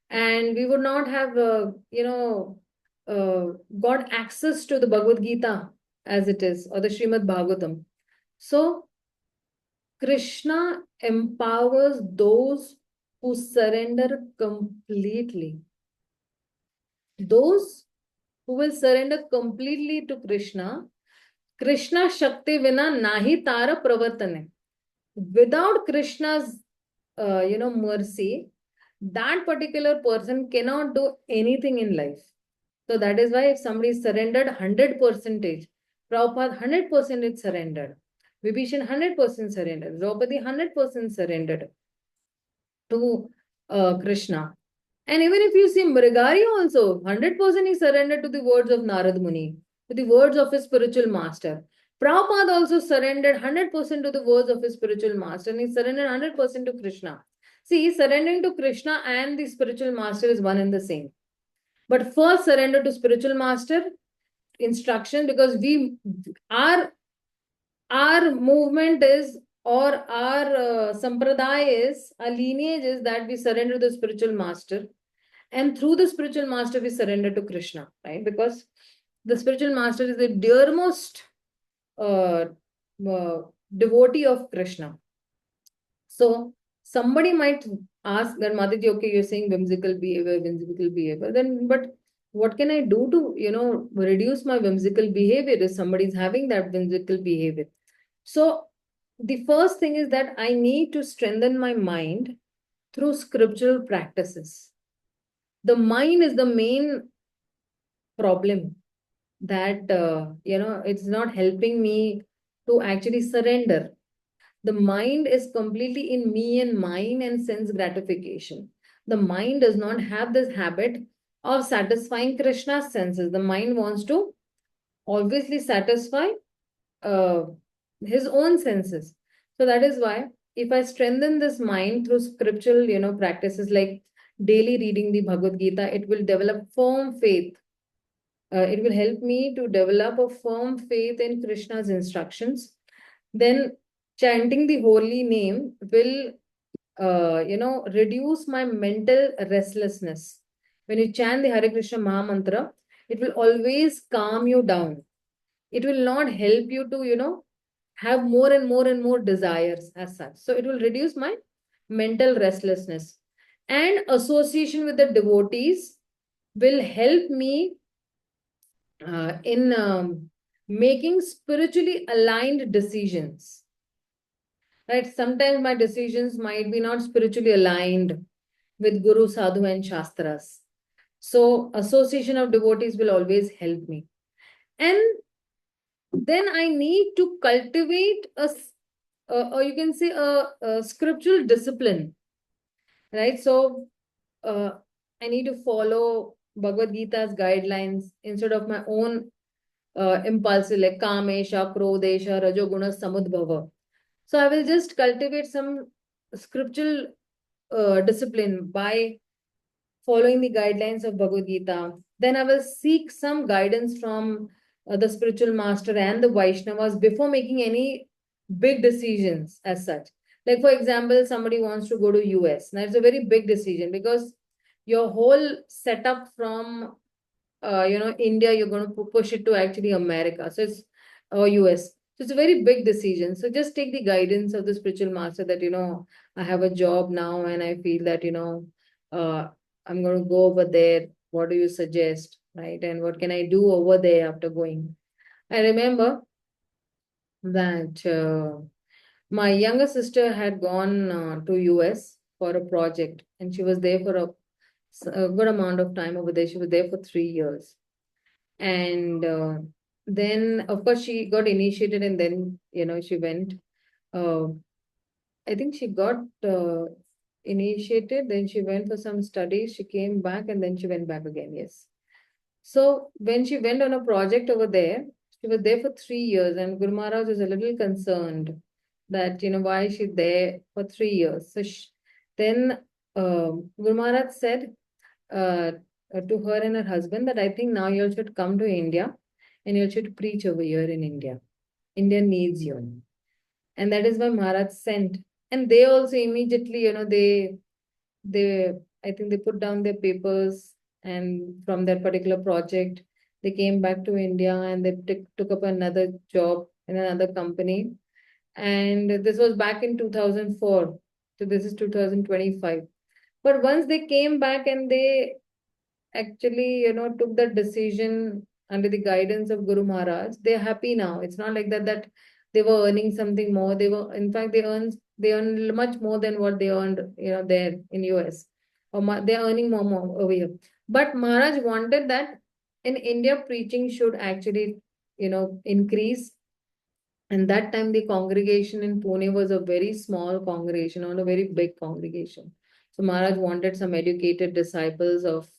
and we would not have, got access to the Bhagavad-gītā as it is, or the Śrīmad-Bhāgavatam. So Krishna empowers those who surrender completely. Those who will surrender completely to Krishna, Krishna Shakti Vina Nahi Tara Pravartane. Without Krishna's, mercy, that particular person cannot do anything in life. So that is why if somebody surrendered 100%, Prabhupada 100% is surrendered. Vibhishan 100% surrendered. Draupadi 100% surrendered to Krishna. And even if you see Mrigari also, 100% he surrendered to the words of Narad Muni, to the words of his spiritual master. Prabhupada also surrendered 100% to the words of his spiritual master, and he surrendered 100% to Krishna. See, surrendering to Krishna and the spiritual master is one and the same. But first surrender to spiritual master instruction, because our movement is, or our sampradaya is, our lineage is that we surrender to the spiritual master, and through the spiritual master we surrender to Krishna, right? Because the spiritual master is the dearmost devotee of Krishna. So somebody might ask that, Mataji, okay, you're saying whimsical behavior, then but what can I do to, reduce my whimsical behavior if somebody is having that whimsical behavior? So the first thing is that I need to strengthen my mind through scriptural practices. The mind is the main problem that, it's not helping me to actually surrender. The mind is completely in me and mine and sense gratification. The mind does not have this habit of satisfying Krishna's senses. The mind wants to obviously satisfy uh, his own senses. So that is why if I strengthen this mind through scriptural, practices like daily reading the Bhagavad-gītā, it will develop firm faith. It will help me to develop a firm faith in Krishna's instructions. Then chanting the holy name will, reduce my mental restlessness. When you chant the Hare Krishna Mahamantra, it will always calm you down. It will not help you to, have more and more and more desires as such. So it will reduce my mental restlessness. And association with the devotees will help me in making spiritually aligned decisions. Right? Sometimes my decisions might be not spiritually aligned with Guru, Sadhu, and Shastras. So association of devotees will always help me. And then I need to cultivate or you can say a scriptural discipline. Right? So I need to follow Bhagavad-gītā's guidelines instead of my own impulsive like Kamesha, Krodesha, Rajoguna, Samudbhava. So I will just cultivate some scriptural discipline by following the guidelines of Bhagavad-gītā. Then I will seek some guidance from the spiritual master and the Vaishnavas before making any big decisions as such. Like for example, somebody wants to go to US. Now it's a very big decision because your whole setup from India, you're going to push it to actually America. So it's US. So it's a very big decision. So just take the guidance of the spiritual master that, I have a job now and I feel that, I'm going to go over there. What do you suggest? Right? And what can I do over there after going? I remember that my younger sister had gone to US for a project and she was there for a good amount of time over there. She was there for 3 years. And then, of course, she got initiated and then, she went. I think she got initiated, then she went for some studies, she came back and then she went back again, yes. So when she went on a project over there, she was there for 3 years and Guru Maharaj was a little concerned that, why is she there for 3 years? So then Guru Maharaj said to her and her husband that I think now you all should come to India and you all should preach over here in India. India needs you. And that is why Maharaj sent. And they also immediately, I think they put down their papers and from that particular project, they came back to India and they took up another job in another company. And this was back in 2004. So this is 2025. But once they came back and they actually, took that decision under the guidance of Guru Maharaj, they're happy now. It's not like that they were earning something more. In fact, they earn much more than what they earned, there in US. Or they're earning more over here. But Maharaj wanted that in India, preaching should actually, increase. And that time the congregation in Pune was a very small congregation, not a very big congregation. So Maharaj wanted some educated disciples of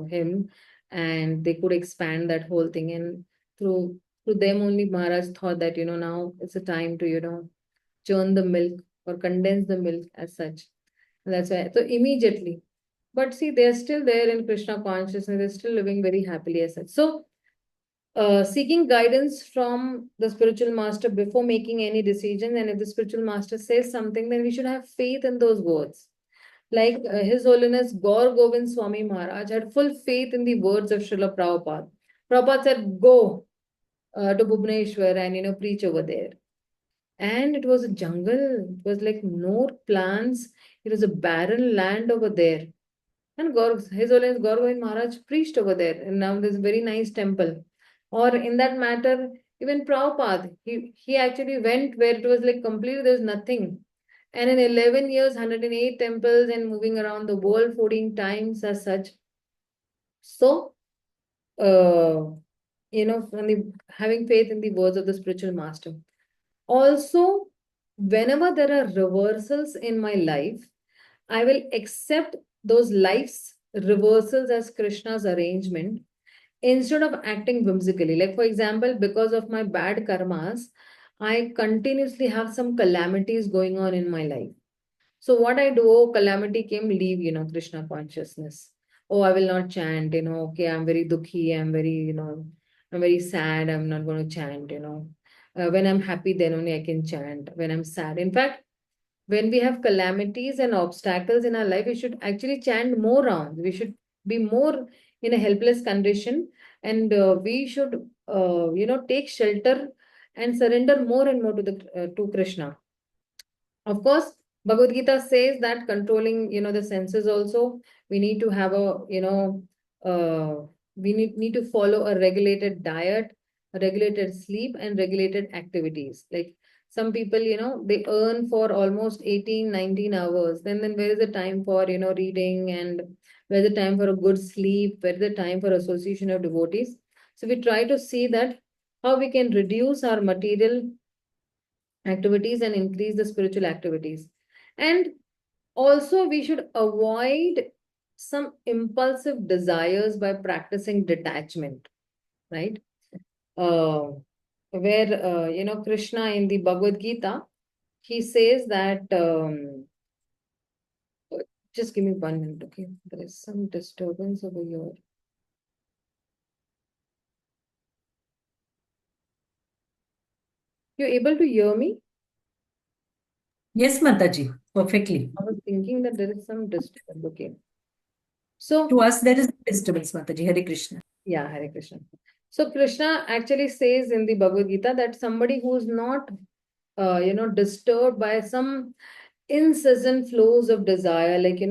him and they could expand that whole thing. And through them only Maharaj thought that, now it's a time to, churn the milk or condense the milk as such. And that's why. So immediately. But see, they're still there in Krishna consciousness. They're still living very happily as such. So seeking guidance from the spiritual master before making any decision. And if the spiritual master says something, then we should have faith in those words. Like His Holiness Gaur Govind Swami Maharaj had full faith in the words of Srila Prabhupada. Prabhupada said, go. to Bhubaneswar and preach over there. And it was a jungle. It was like no plants. It was a barren land over there. And His Holiness Gaur Govind Maharaj preached over there. And now there's a very nice temple. Or in that matter, even Prabhupada, he actually went where it was like completely there's nothing. And in 11 years, 108 temples and moving around the world 14 times as such. So, having faith in the words of the spiritual master. Also, whenever there are reversals in my life, I will accept those life's reversals as Krishna's arrangement instead of acting whimsically. Like, for example, because of my bad karmas, I continuously have some calamities going on in my life. So what I do, oh, calamity came, leave, Krishna consciousness. Oh, I will not chant, okay, I'm very dukhi, I'm very sad, I'm not going to chant. When I'm happy, then only I can chant. When I'm sad. In fact, when we have calamities and obstacles in our life, we should actually chant more rounds. We should be more in a helpless condition, and we should, take shelter and surrender more and more to Krishna. Of course, Bhagavad Gita says that controlling, the senses also, we need to have we need to follow a regulated diet, a regulated sleep, and regulated activities. Like some people, they earn for almost 18, 19 hours. Then where is the time for, reading, and where is the time for a good sleep? Where is the time for association of devotees? So we try to see that how we can reduce our material activities and increase the spiritual activities. And also we should avoid some impulsive desires by practicing detachment, right? Where Krishna in the Bhagavad Gita, he says that just give me 1 minute, okay? There is some disturbance over here. You're able to hear me? Yes, Mataji, perfectly. I was thinking that there is some disturbance. Okay. So to us, there is disturbance, Mataji. Hare Krishna. Yeah, Hare Krishna. So Krishna actually says in the Bhagavad Gita that somebody who is not, disturbed by some incessant flows of desire, like,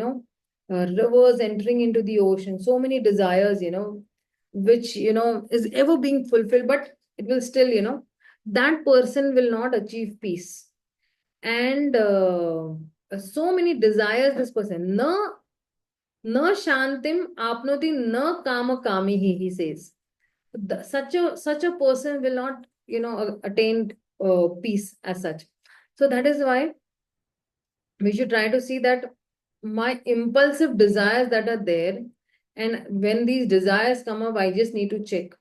rivers entering into the ocean, so many desires, which, is ever being fulfilled, but it will still, that person will not achieve peace. And so many desires, this person, na shantim apnoti na kama kamihi, he says. Such a person will not, attain peace as such. So that is why we should try to see that my impulsive desires that are there, and when these desires come up, I just need to check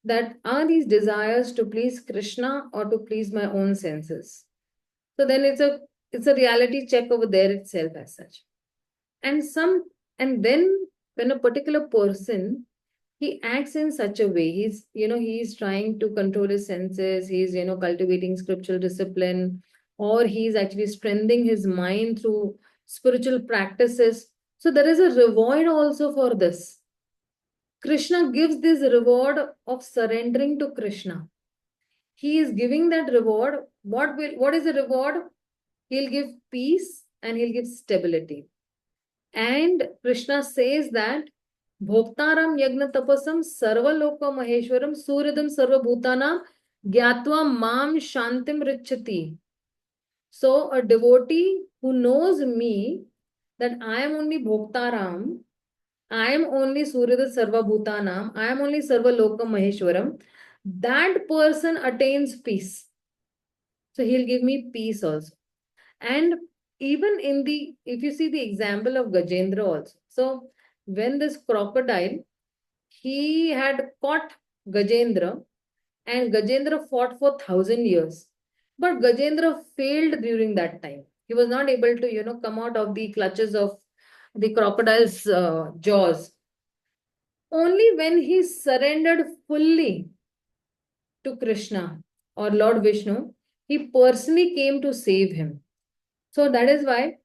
that are these desires to please Krishna or to please my own senses. So then it's a reality check over there itself as such. And then when a particular person, he acts in such a way, he's trying to control his senses, he's cultivating scriptural discipline, or he's actually strengthening his mind through spiritual practices. So there is a reward also for this. Krishna gives this reward of surrendering to Krishna. He is giving that reward. What is the reward? He'll give peace and he'll give stability. And Krishna says that Bhoktaram Yagna Tapasam Sarvaloka Maheshwaram Suryadam Sarvabhutanam Gyatva Mam Shantim Richati. So a devotee who knows me, that I am only Bhoktaram, I am only Suryada Sarvabhutanam, I am only Sarvaloka Maheshwaram, that person attains peace. So he'll give me peace also. And even if you see the example of Gajendra also. So when this crocodile, he had caught Gajendra, and Gajendra fought for 1,000 years. But Gajendra failed during that time. He was not able to, come out of the clutches of the crocodile's jaws. Only when he surrendered fully to Krishna or Lord Vishnu, he personally came to save him. So that is why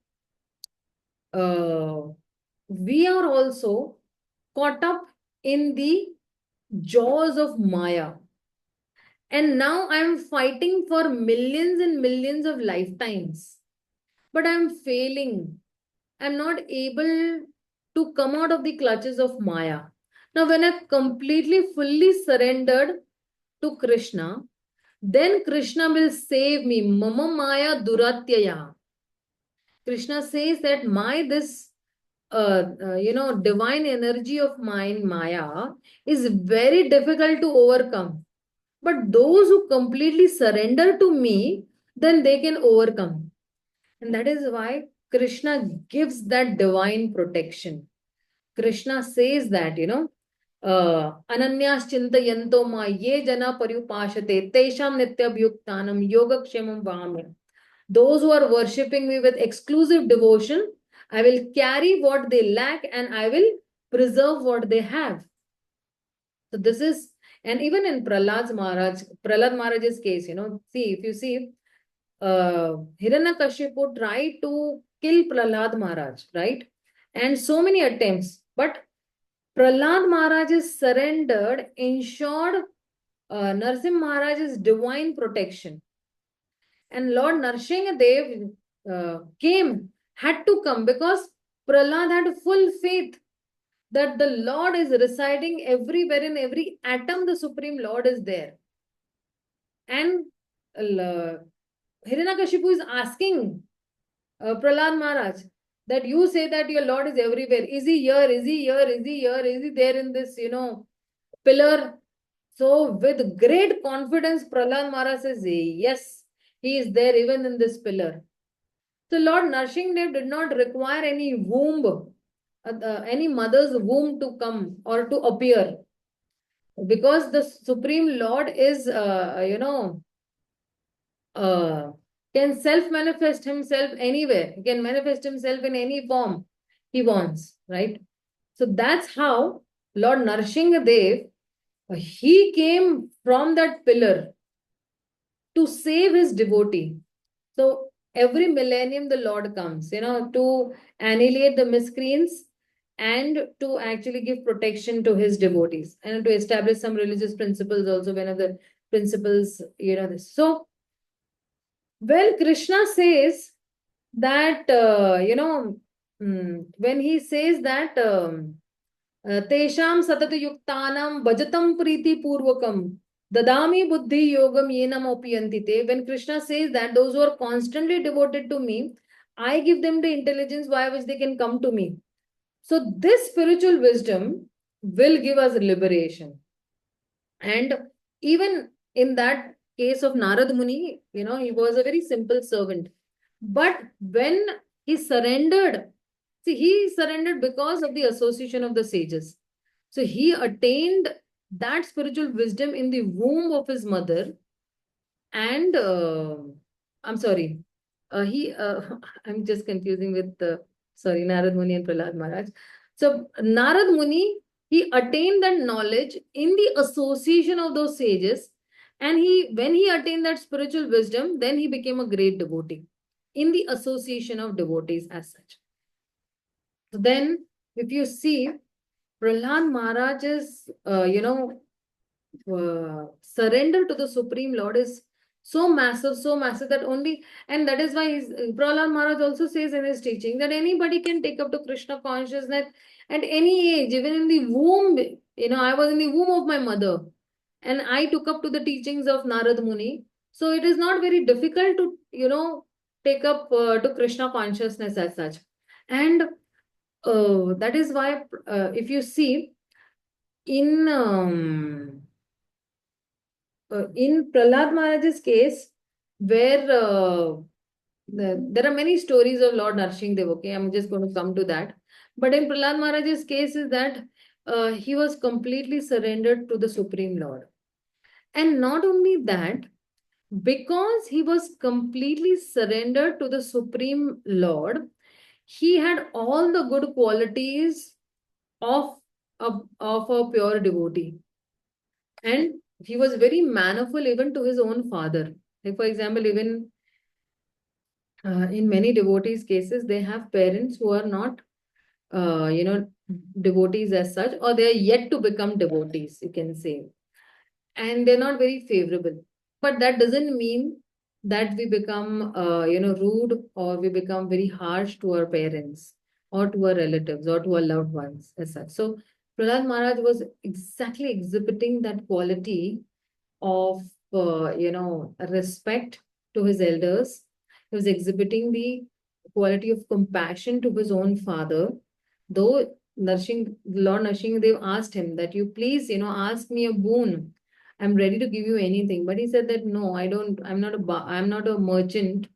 we are also caught up in the jaws of Maya. And now I'm fighting for millions and millions of lifetimes. But I'm failing. I'm not able to come out of the clutches of Maya. Now, when I've completely, fully surrendered to Krishna, then Krishna will save me. Mama Maya Duratyaya. Krishna says that this divine energy of mine, Maya, is very difficult to overcome. But those who completely surrender to me, then they can overcome. And that is why Krishna gives that divine protection. Krishna says that, Ananyas chintayanto ma ye jana paryupashate tesham nityabhyuktanam yogakshemam vahami. Those who are worshipping me with exclusive devotion, I will carry what they lack and I will preserve what they have. So this is, and even in Prahlad Maharaj's case, if you see, Hiranyakashipu tried to kill Prahlad Maharaj, right? And so many attempts, but Prahlad Maharaj's surrendered ensured Narsimha Maharaj's divine protection. And Lord Narsinghadev had to come because Prahlad had full faith that the Lord is residing everywhere, in every atom the Supreme Lord is there. And Hiranyakashipu is asking Prahlad Maharaj that you say that your Lord is everywhere. Is he here? Is he here? Is he here? Is he there in this, pillar? So with great confidence, Prahlad Maharaj says, yes, he is there even in this pillar. So Lord Narsinghadev did not require any womb, any mother's womb to come or to appear. Because the Supreme Lord is, can self-manifest himself anywhere. He can manifest himself in any form he wants, right? So that's how Lord Narsinghadev, he came from that pillar to save his devotee. So every millennium the Lord comes, to annihilate the miscreants and to actually give protection to his devotees and to establish some religious principles also, one of the principles, this. So when Krishna says that, when he says that, Tesham satata yuktanam bhajatam priti purvakam dadami buddhi yogam yenam opiyantite. When Krishna says that those who are constantly devoted to me, I give them the intelligence by which they can come to me. So this spiritual wisdom will give us liberation. And even in that case of Narad Muni, he was a very simple servant. But when he surrendered, he surrendered because of the association of the sages. So he attained that spiritual wisdom in the womb of his mother. And I'm sorry, I'm just confusing with Narad Muni and Prahlad Maharaj. So Narad Muni, he attained that knowledge in the association of those sages. And when he attained that spiritual wisdom, then he became a great devotee in the association of devotees as such. So then, if you see, Prahlad Maharaj's, surrender to the Supreme Lord is so massive that only, and that is why Prahlad Maharaj also says in his teaching that anybody can take up to Krishna consciousness at any age, even in the womb. I was in the womb of my mother and I took up to the teachings of Narad Muni. So it is not very difficult to, take up to Krishna consciousness as such. And that is why, if you see, in Prahlad Maharaj's case, where there are many stories of Lord Narsinghadev, okay, I'm just going to come to that. But in Prahlad Maharaj's case is that he was completely surrendered to the Supreme Lord. And not only that, because he was completely surrendered to the Supreme Lord, he had all the good qualities of a pure devotee. And he was very mannerful even to his own father. Like, for example, even in many devotees' cases, they have parents who are not, devotees as such, or they are yet to become devotees, you can say. and they're not very favorable. But that doesn't mean that we become, rude, or we become very harsh to our parents or to our relatives or to our loved ones as such. So Prahlad Maharaj was exactly exhibiting that quality of, respect to his elders. He was exhibiting the quality of compassion to his own father. Though Lord Narsingadev asked him that you please, ask me a boon. I'm ready to give you anything. But he said that no, I'm not a merchant,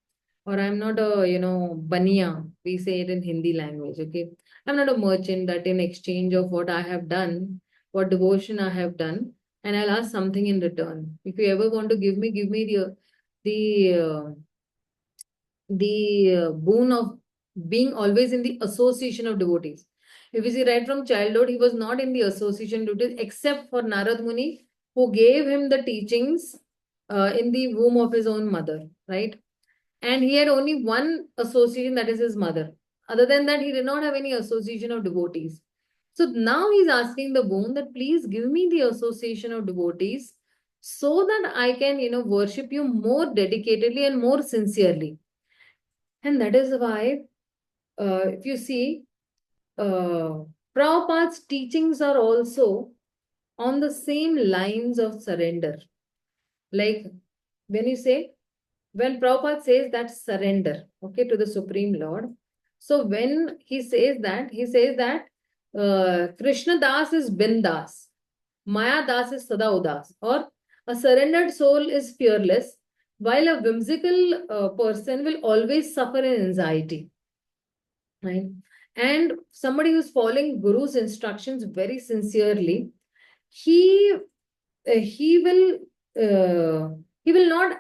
or I'm not a, baniya. We say it in Hindi language, okay? I'm not a merchant that in exchange of what I have done, what devotion I have done, and I'll ask something in return. If you ever want to give me the boon of being always in the association of devotees. If you see, right from childhood, he was not in the association devotees except for Narad Muni, who gave him the teachings in the womb of his own mother, right? And he had only one association, that is his mother. Other than that, he did not have any association of devotees. So now he's asking the boon that please give me the association of devotees so that I can, worship you more dedicatedly and more sincerely. And that is why, if you see, Prabhupada's teachings are also on the same lines of surrender. Like when Prabhupada says that surrender, okay, to the Supreme Lord. So when he says that Krishna Das is Bindas, Maya Das is Sada Udas, or a surrendered soul is fearless, while a whimsical person will always suffer in anxiety. Right? And somebody who's following Guru's instructions very sincerely, he will not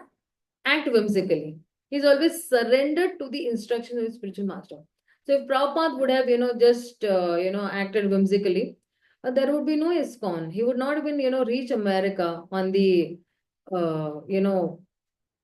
act whimsically. He's always surrendered to the instructions of his spiritual master. So if Prabhupada would have, just, acted whimsically, there would be no ISKCON. He would not even, reach America on the,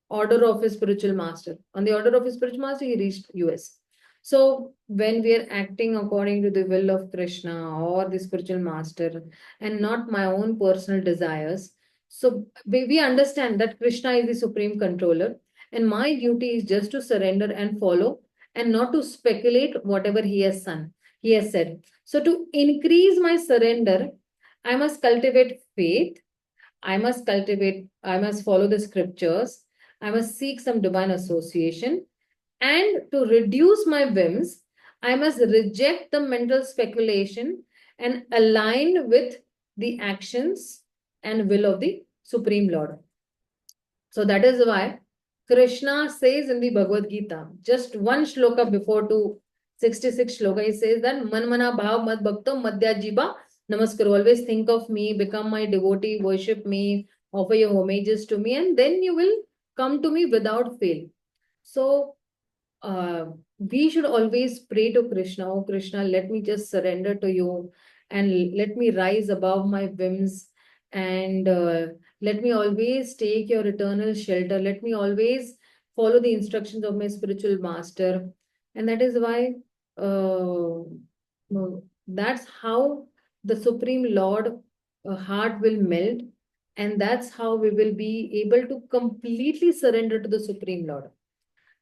order of his spiritual master. On the order of his spiritual master, he reached US. So when we are acting according to the will of Krishna or the spiritual master and not my own personal desires, so we understand that Krishna is the supreme controller, and my duty is just to surrender and follow and not to speculate whatever he has said. So to increase my surrender, I must cultivate faith. I must follow the scriptures. I must seek some divine association. And to reduce my whims, I must reject the mental speculation and align with the actions and will of the Supreme Lord. So that is why Krishna says in the Bhagavad-gītā, just one shloka before to 66 shloka, he says that Manmana bhav mad bhakto madhya jiba namaskar. Always think of me, become my devotee, worship me, offer your homages to me, and then you will come to me without fail. So we should always pray to Krishna, oh Krishna, let me just surrender to you and let me rise above my whims, and let me always take your eternal shelter. Let me always follow the instructions of my spiritual master. And that is why that's how the Supreme Lord heart will melt, and that's how we will be able to completely surrender to the Supreme Lord.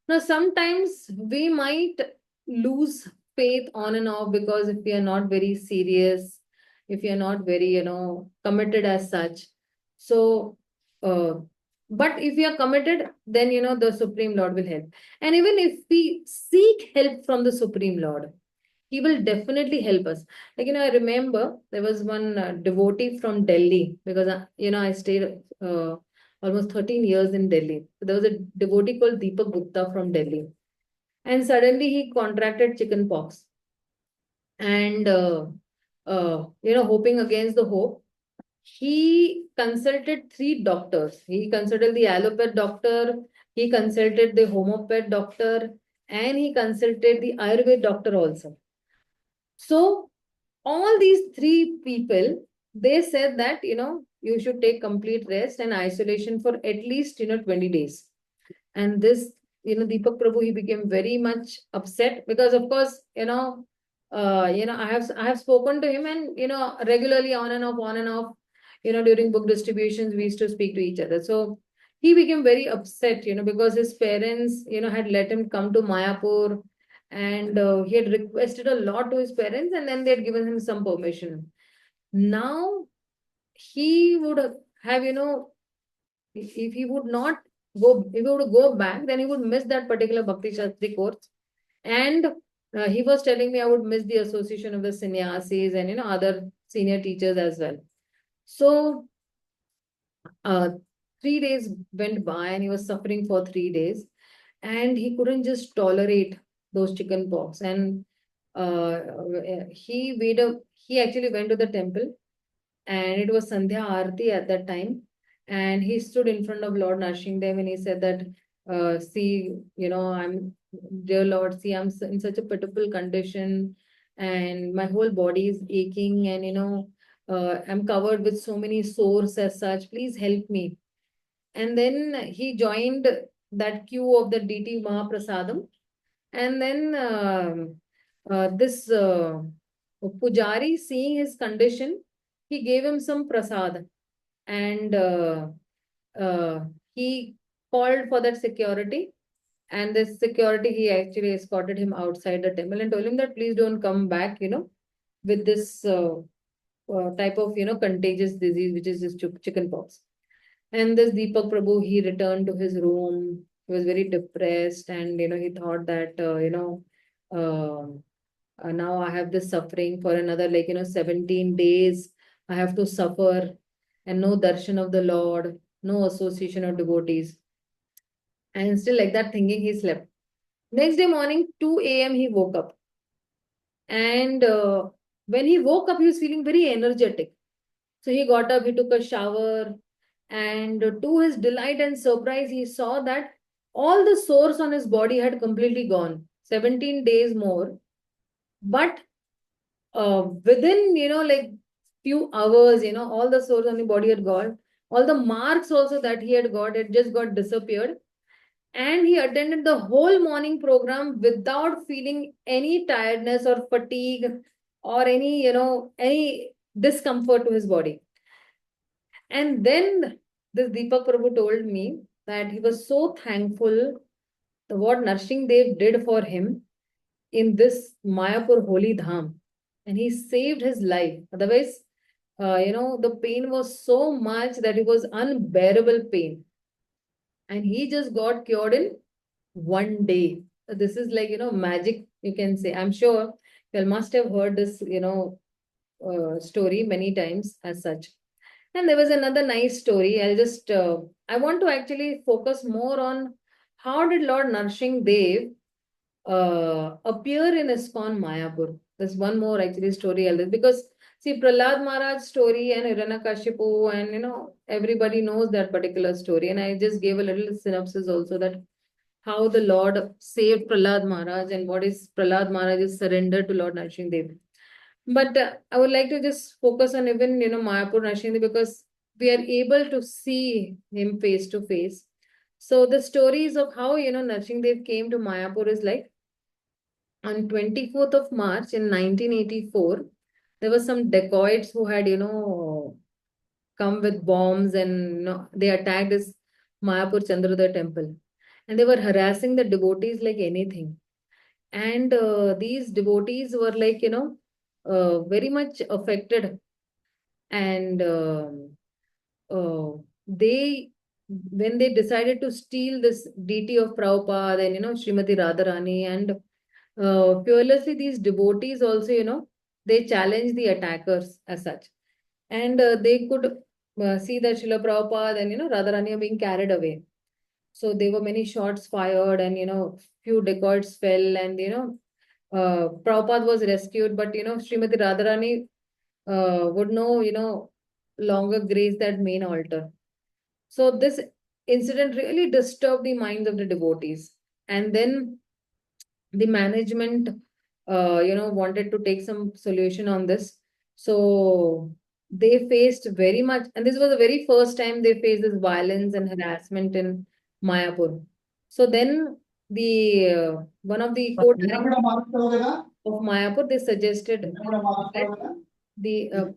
Now, sometimes we might lose faith on and off, because if we are not very serious, if you are not very, committed as such. So, but if we are committed, then, the Supreme Lord will help. And even if we seek help from the Supreme Lord, he will definitely help us. Like, I remember there was one devotee from Delhi, because, I stayed almost 13 years in Delhi. So there was a devotee called Deepak Gupta from Delhi. And suddenly he contracted chicken pox. And, hoping against the hope, he consulted 3 doctors. He consulted the allopathic doctor, he consulted the homeopathic doctor, and he consulted the Ayurvedic doctor also. So all these 3 people, they said that, you should take complete rest and isolation for at least, 20 days. And this, Deepak Prabhu, he became very much upset, because of course, I have spoken to him, and, regularly on and off, during book distributions, we used to speak to each other. So he became very upset, because his parents, had let him come to Mayapur, and he had requested a lot to his parents, and then they had given him some permission. Now he would have, if he would not go, if he would go back, then he would miss that particular Bhakti Shastri course. And he was telling me I would miss the association of the sannyasis and, other senior teachers as well. So 3 days went by and he was suffering for 3 days, and he couldn't just tolerate those chicken pox. And he actually went to the temple, and it was Sandhya Aarti at that time. And he stood in front of Lord Narsimhadev and he said that, see, dear Lord, see, I'm in such a pitiful condition, and my whole body is aching, and, I'm covered with so many sores as such. Please help me. And then he joined that queue of the DT Mahaprasadam. And then this Pujari, seeing his condition, he gave him some prasad. And he called for that security. And this security, he actually escorted him outside the temple and told him that please don't come back, with this type of, contagious disease, which is this chicken pox. And this Deepak Prabhu, he returned to his room. He was very depressed, and he thought that now I have this suffering for another 17 days. I have to suffer, and no darshan of the Lord, no association of devotees. And still like that thinking, he slept. Next day morning, 2 a.m. he woke up. And when he woke up, he was feeling very energetic. So he got up, he took a shower, and to his delight and surprise, he saw that all the sores on his body had completely gone. 17 days more. But within, few hours, all the sores on the body had gone. All the marks also that he had got, it just got disappeared. And he attended the whole morning program without feeling any tiredness or fatigue or any discomfort to his body. And then this Deepak Prabhu told me that he was so thankful to what Narsimhadev did for him in this Mayapur Holy Dham. And he saved his life. Otherwise, the pain was so much that it was unbearable pain. And he just got cured in 1 day. So this is like, magic, you can say. I'm sure you must have heard this, story many times as such. And there was another nice story. I want to actually focus more on how did Lord Narsimhadev appear in ISKCON Mayapur. There's one more actually story I'll do, because see, Prahlad Maharaj's story and Hiranyakashipu, and everybody knows that particular story. And I just gave a little synopsis also, that how the Lord saved Prahlad Maharaj and what is Prahlad Maharaj's surrender to Lord Narsimhadev. But I would like to just focus on even, Mayapur Narsimhadev, because we are able to see him face to face. So the stories of how, Narsimhadev came to Mayapur is like, on 24th of March in 1984, there were some dacoits who had, come with bombs, and they attacked this Mayapur Chandrodaya temple. And they were harassing the devotees like anything. And these devotees were like, very much affected. And when they decided to steal this deity of Prabhupada and, Srimati Radharani, and fearlessly these devotees also, they challenged the attackers as such. And they could see that Srila Prabhupada and, Radharani are being carried away. So there were many shots fired, and, few dacoits fell, and, Prabhupada was rescued, but, Srimati Radharani would no, longer grace that main altar. So this incident really disturbed the minds of the devotees. And then the management, wanted to take some solution on this. So they faced very much, and this was the very first time they faced this violence and harassment in Mayapur. So then the one of the court of Mayapur, they suggested that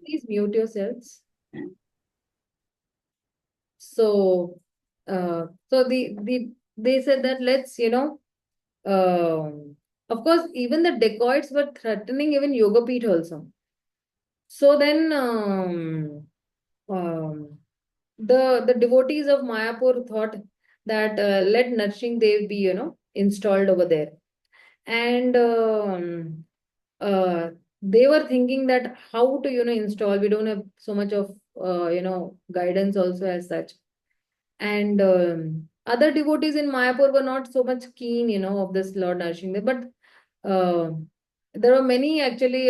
please mute yourselves. So, they said that let's, of course, even the dacoits were threatening even Yogapeeth also. So then, the devotees of Mayapur thought that let Narshing Dev be, installed over there. And they were thinking that how to, install. We don't have so much of, guidance also as such. And other devotees in Mayapur were not so much keen, of this Lord Narshing Dev. But there were many actually,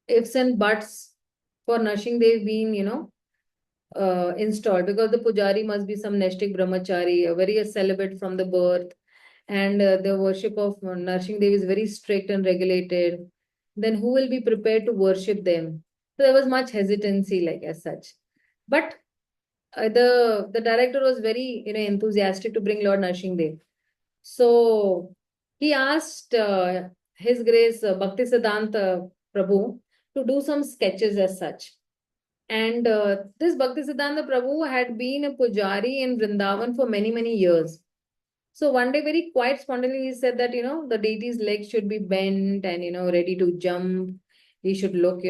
ifs and buts for Narshing Dev being, installed, because the pujari must be some Naishtik brahmachari, a very celibate from the birth, and the worship of Narshing Dev is very strict and regulated. Then who will be prepared to worship them? So there was much hesitancy, like as such. But the director was very enthusiastic to bring Lord Narshing Dev. So he asked His Grace Bhaktisiddhanta Prabhu to do some sketches as such. And this Bhaktisiddhanta Prabhu had been a pujari in Vrindavan for many, many years. So one day, very quite spontaneously, he said that, the deity's legs should be bent and, ready to jump. He should look,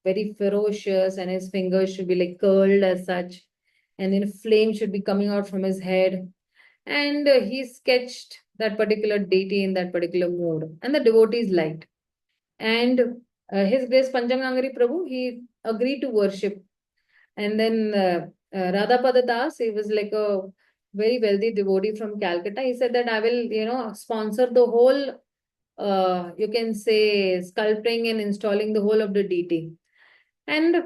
very ferocious, and his fingers should be like curled as such. And then flame should be coming out from his head. And he sketched that particular deity in that particular mood. And the devotees liked. And His Grace Panchangangari Prabhu, he agreed to worship. And then Radhapada Das, he was like a very wealthy devotee from Calcutta. He said that I will, sponsor the whole, you can say, sculpting and installing the whole of the deity. And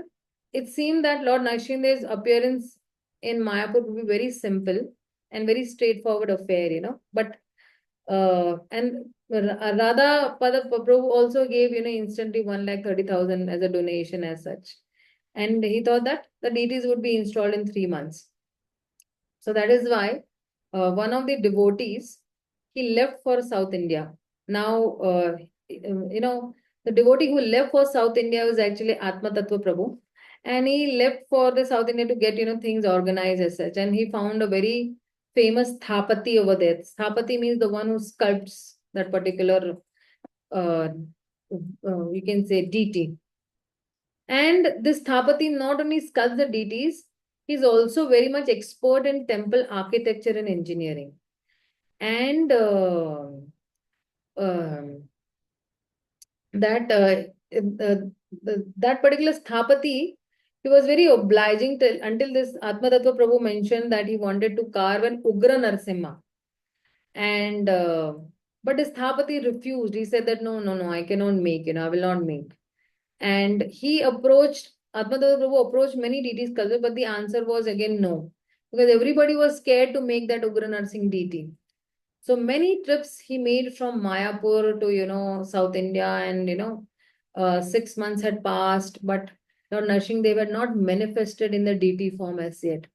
it seemed that Lord Narshing Dev's appearance in Mayapur would be very simple and very straightforward affair, But and Radha Pada Prabhu also gave, instantly 1,30,000 as a donation as such. And he thought that the deities would be installed in 3 months. So that is why one of the devotees, he left for South India. Now, the devotee who left for South India was actually Atma Tattva Prabhu. And he left for the South India to get, things organized as such. And he found a very famous Thapati over there. Thapati means the one who sculpts that particular, you can say, deity. And this Thapati not only sculpts the deities, he's also very much expert in temple architecture and engineering. And that particular Sthapati, he was very obliging until this Atma Tattva Prabhu mentioned that he wanted to carve an Ugra Narsimha. And but this Sthapati refused. He said that no, I cannot make, I will not make. And he approached, Atma Tattva Prabhu approached many deities sculpture, but the answer was again no. Because everybody was scared to make that Ugra Narsingh deity. So many trips he made from Mayapur to, South India, and, 6 months had passed, but Lord Narshing Dev had not manifested in the deity form as yet.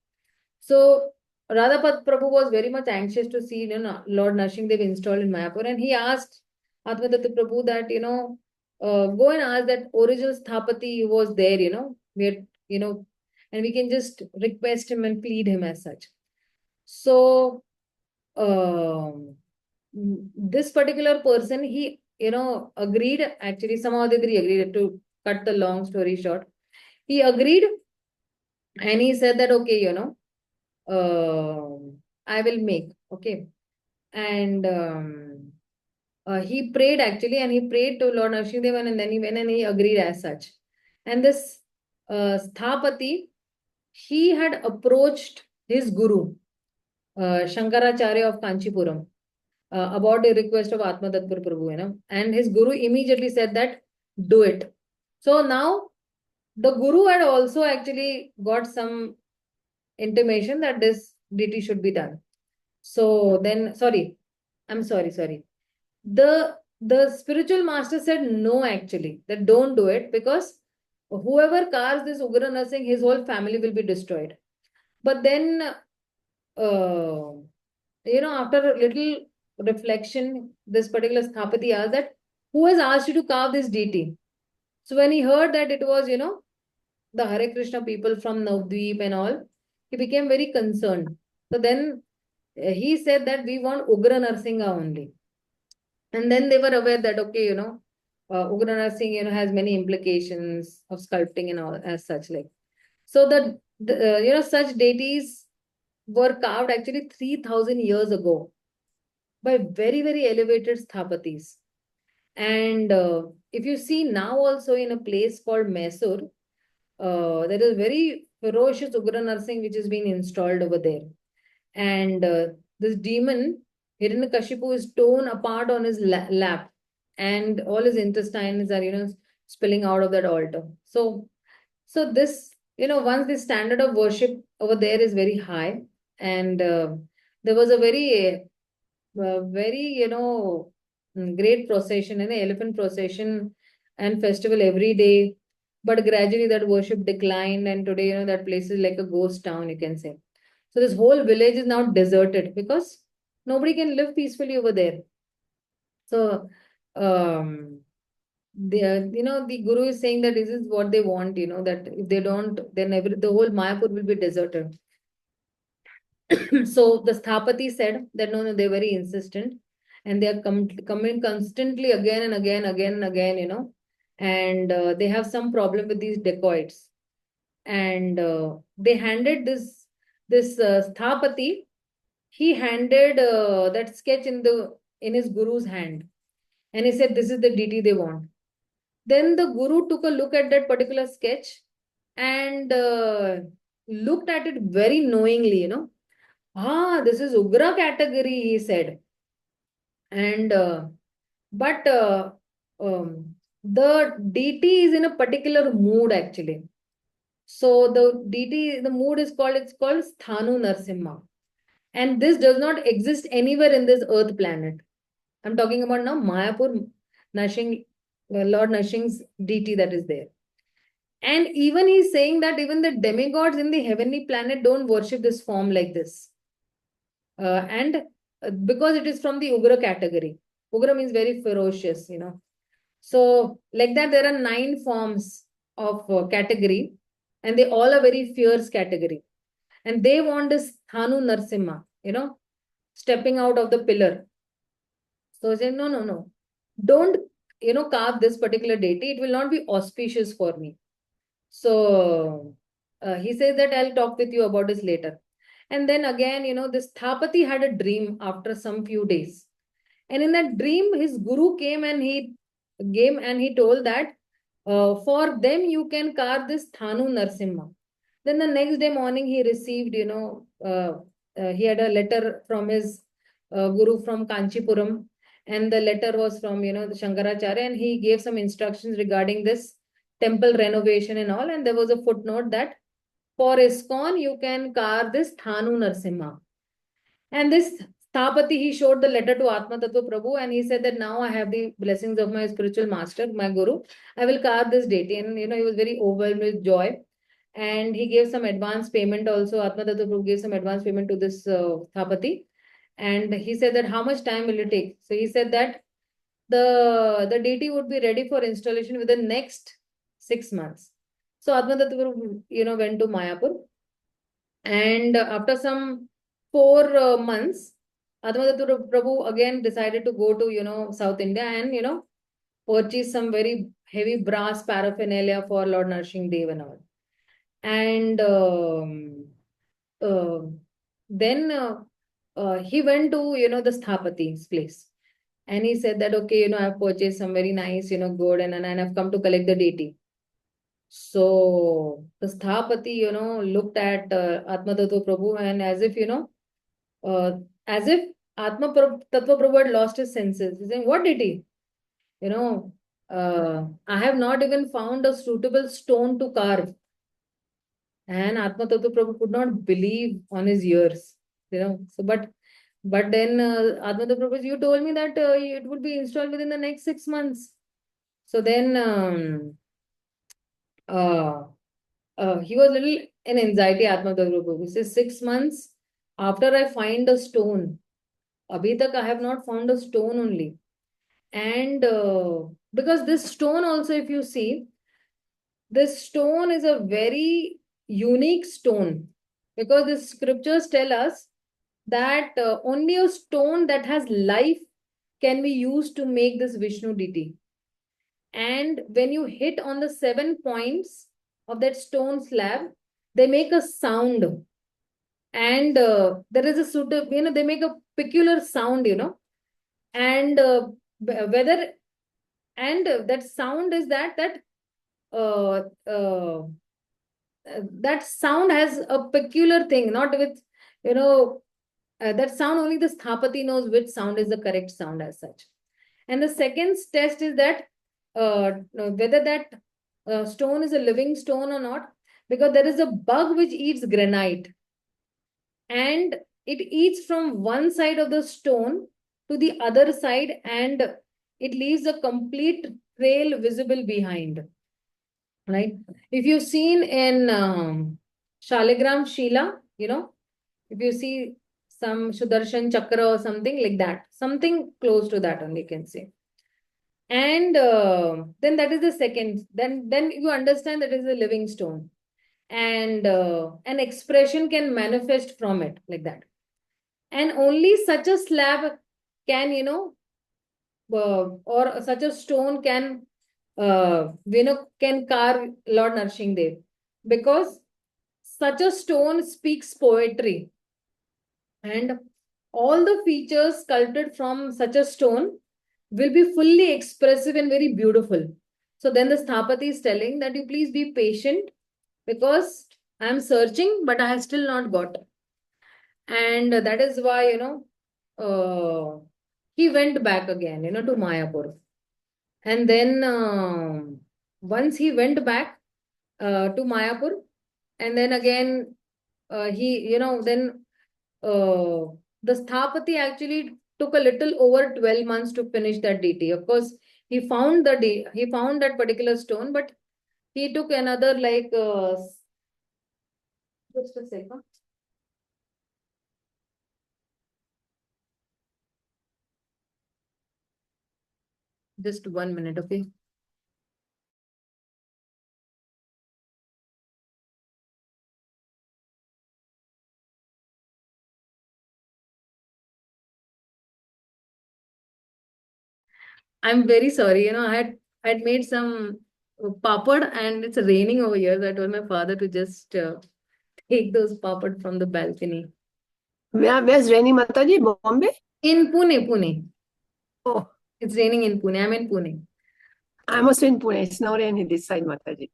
So Radhapat Prabhu was very much anxious to see, Lord Narshing Dev installed in Mayapur, and he asked Atma Tattva Prabhu that, go and ask that original Sthapati was there, and we can just request him and plead him as such. So this particular person, he, agreed, actually, somehow the three agreed, to cut the long story short. He agreed and he said that, okay, I will make, okay. And he prayed actually, and he prayed to Lord Narshing Dev, and then he went and he agreed as such. And this Sthapati, he had approached his guru, Shankaracharya of Kanchipuram, about the request of Atma Tattva Prabhu, and his guru immediately said that, do it. So now the guru had also actually got some intimation that this deity should be done. So then, I'm sorry. The spiritual master said no, actually, that don't do it, because whoever carves this Ugra Narsingh, his whole family will be destroyed. But then, after a little reflection, this particular Sthapati asked that, who has asked you to carve this deity? So when he heard that it was, the Hare Krishna people from Navdweep and all, he became very concerned. So then he said that we want Ugra Narsingha only. And then they were aware that, okay, Ugra Narsingha, has many implications of sculpting and all as such. Like, so such deities were carved actually 3,000 years ago by very, very elevated sthapatis. And if you see now also in a place called Mysore, there is very ferocious Ugra Narsingh which is being installed over there. And this demon, Hiranyakashipu, is torn apart on his lap, and all his intestines are, spilling out of that altar. So this, once the standard of worship over there is very high, and there was a very, great procession, an elephant procession and festival every day. But gradually that worship declined, and today, that place is like a ghost town, you can say. So this whole village is now deserted because nobody can live peacefully over there. So, the Guru is saying that this is what they want, that if they don't, then the whole Mayapur will be deserted. So the Sthapati said that no, they're very insistent, and they are coming constantly again and again, and they have some problem with these dacoits. And they handed this Sthapati, he handed that sketch in his Guru's hand, and he said, this is the deity they want. Then the Guru took a look at that particular sketch and looked at it very knowingly, this is Ugra category, he said. And but the deity is in a particular mood actually. So the mood is called Sthanu Narsimha. And this does not exist anywhere in this earth planet. I'm talking about now Mayapur, Nrsimha, Lord Nrsimha's deity that is there. And even he's saying that even the demigods in the heavenly planet don't worship this form like this. And because it is from the Ugra category. Ugra means very ferocious, So like that, there are 9 forms of category, and they all are very fierce category. And they want this Thanu Narsimha, stepping out of the pillar. So he said, no. Don't, carve this particular deity. It will not be auspicious for me. So he says that I'll talk with you about this later. And then again, this Thapati had a dream after some few days. And in that dream, his guru came and he told that for them, you can carve this Thanu Narsimha. Then the next day morning, he received, he had a letter from his guru from Kanchipuram. And the letter was from, the Shankaracharya, and he gave some instructions regarding this temple renovation and all. And there was a footnote that for ISKCON, you can carve this Thanu Narsimha. And this Sthapati, he showed the letter to Atma Tattva Prabhu, and he said that now I have the blessings of my spiritual master, my guru. I will carve this deity. And, he was very overwhelmed with joy. And he gave some advance payment also. Atma Tattva Prabhu gave some advance payment to this Sthapati. And he said that how much time will it take? So he said that the deity would be ready for installation within the next 6 months. So Atma Tattva Prabhu, went to Mayapur. And after some 4 months, Atma Tattva Prabhu again decided to go to, South India and, purchase some very heavy brass paraphernalia for Lord Narsimha Dev and all. And then he went to, the Sthapati's place. And he said that, okay, I've purchased some very nice, gold and I've come to collect the deity. So the Sthapati, looked at Atma Tattva Prabhu, and as if, Atma Tattva Prabhu had lost his senses. He's saying, what deity? I have not even found a suitable stone to carve. And Atma Tattva Prabhu could not believe on his ears, So, but then Atma Tattva Prabhu, you told me that it would be installed within the next 6 months. So then he was a little in anxiety, Atma Tattva Prabhu. He says, 6 months after I find a stone. Abhi tak I have not found a stone only. And because this stone also, if you see, this stone is a very unique stone, because the scriptures tell us that only a stone that has life can be used to make this Vishnu deity. And when you hit on the 7 points of that stone slab, they make a sound. And there is a suitable, they make a peculiar sound, and whether, and that sound is that that sound has a peculiar thing, not with, that sound only the Sthapati knows which sound is the correct sound as such. And the second test is that whether that stone is a living stone or not, because there is a bug which eats granite, and it eats from one side of the stone to the other side, and it leaves a complete trail visible behind. Right? If you've seen in Shaligram Shila, if you see some Sudarshan Chakra or something like that, something close to that only can say. And then that is the second. Then you understand that it is a living stone, and an expression can manifest from it like that. And only such a slab can, or such a stone can, can carve Lord Narshing Dev, because such a stone speaks poetry, and all the features sculpted from such a stone will be fully expressive and very beautiful. So then the Sthapati is telling that you please be patient, because I am searching, but I have still not got. And that is why, he went back again, to Mayapur. And then once he went back to Mayapur, and then again, then the Sthapati actually took a little over 12 months to finish that deity. Of course, he found that particular stone, but he took another like just a second. Just 1 minute, okay? I'm very sorry. I had made some papad, and it's raining over here. So I told my father to just take those papad from the balcony. Where's raining, Mataji? Bombay? In Pune. Oh, it's raining in Pune. I'm in Pune. I'm also in Pune. It's no rain in this side, Mataji.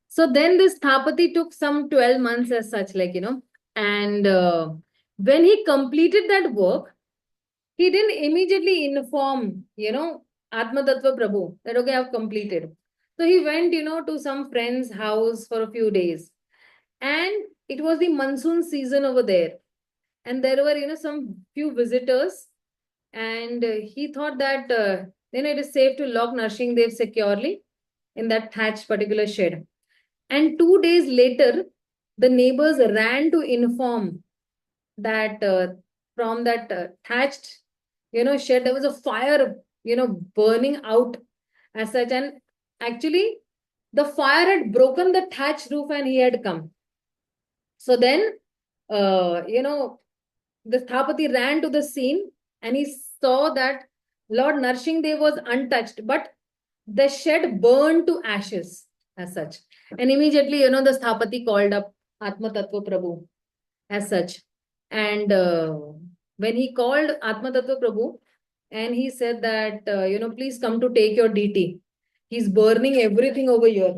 So then this Thapati took some 12 months as such, and when he completed that work, he didn't immediately inform, Atma Tattva Prabhu that, okay, I've completed. So he went, to some friend's house for a few days, and it was the monsoon season over there. And there were, some few visitors, and he thought that, it is safe to lock Narshing Dev securely in that thatched particular shed. And 2 days later, the neighbors ran to inform that from that thatched, shed, there was a fire, burning out as such. And actually, the fire had broken the thatch roof and he had come. So then, the Sthapati ran to the scene and he saw that Lord Narshing Dev was untouched, but the shed burned to ashes as such. And immediately, the Sthapati called up Atma Tattva Prabhu as such. And when he called Atma Tattva Prabhu, and he said that, please come to take your deity. He's burning everything over here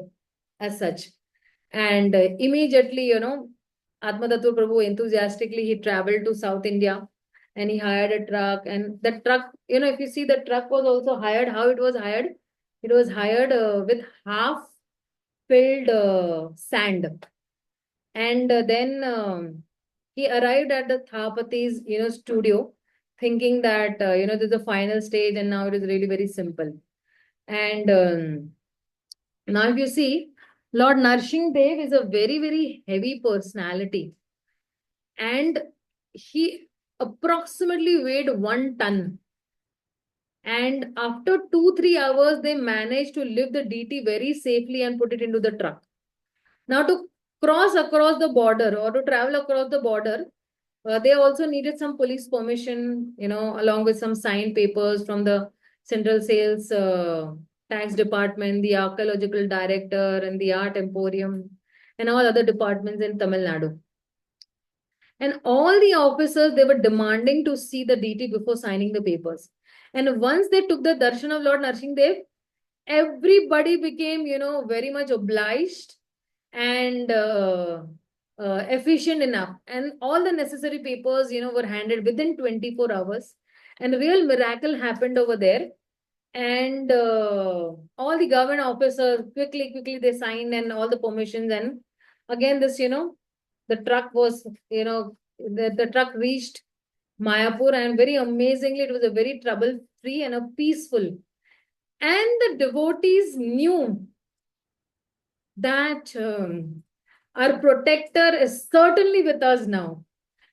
as such. And immediately, Atma Tattva Prabhu enthusiastically, he traveled to South India and he hired a truck. And the truck, if you see, the truck was also hired. How it was hired? It was hired with half filled sand. And then he arrived at the Thapati's, studio, thinking that, this is the final stage and now it is really very simple. And now if you see, Lord Narshing Dev is a very, very heavy personality. And he approximately weighed 1 ton. And after 2-3 hours, they managed to lift the deity very safely and put it into the truck. Now, to cross across the border or to travel across the border, they also needed some police permission, along with some signed papers from the Central Sales Tax Department, the Archaeological Director, and the Art Emporium, and all other departments in Tamil Nadu. And all the officers, they were demanding to see the deity before signing the papers. And once they took the darshan of Lord Narsingdev, everybody became, very much obliged and efficient enough. And all the necessary papers, were handed within 24 hours. And a real miracle happened over there. And all the government officers quickly they signed and all the permissions. And again, this, the truck was, the truck reached Mayapur, and very amazingly, it was a very trouble-free and a peaceful. And the devotees knew that our protector is certainly with us now.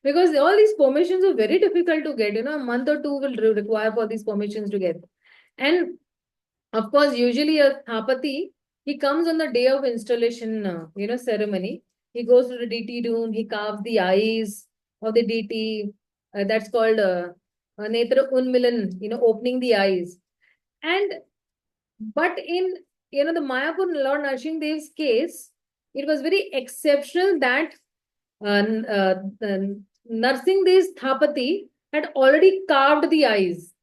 Because all these permissions are very difficult to get. A month or two will require for these permissions to get. And of course, usually a Thapati, he comes on the day of installation, ceremony. He goes to the deity room, he carves the eyes of the deity. That's called Netra Unmilan, opening the eyes. But in, the Mayapur Lord Narsingdev's case, it was very exceptional that Narsingdev's Thapati had already carved the eyes.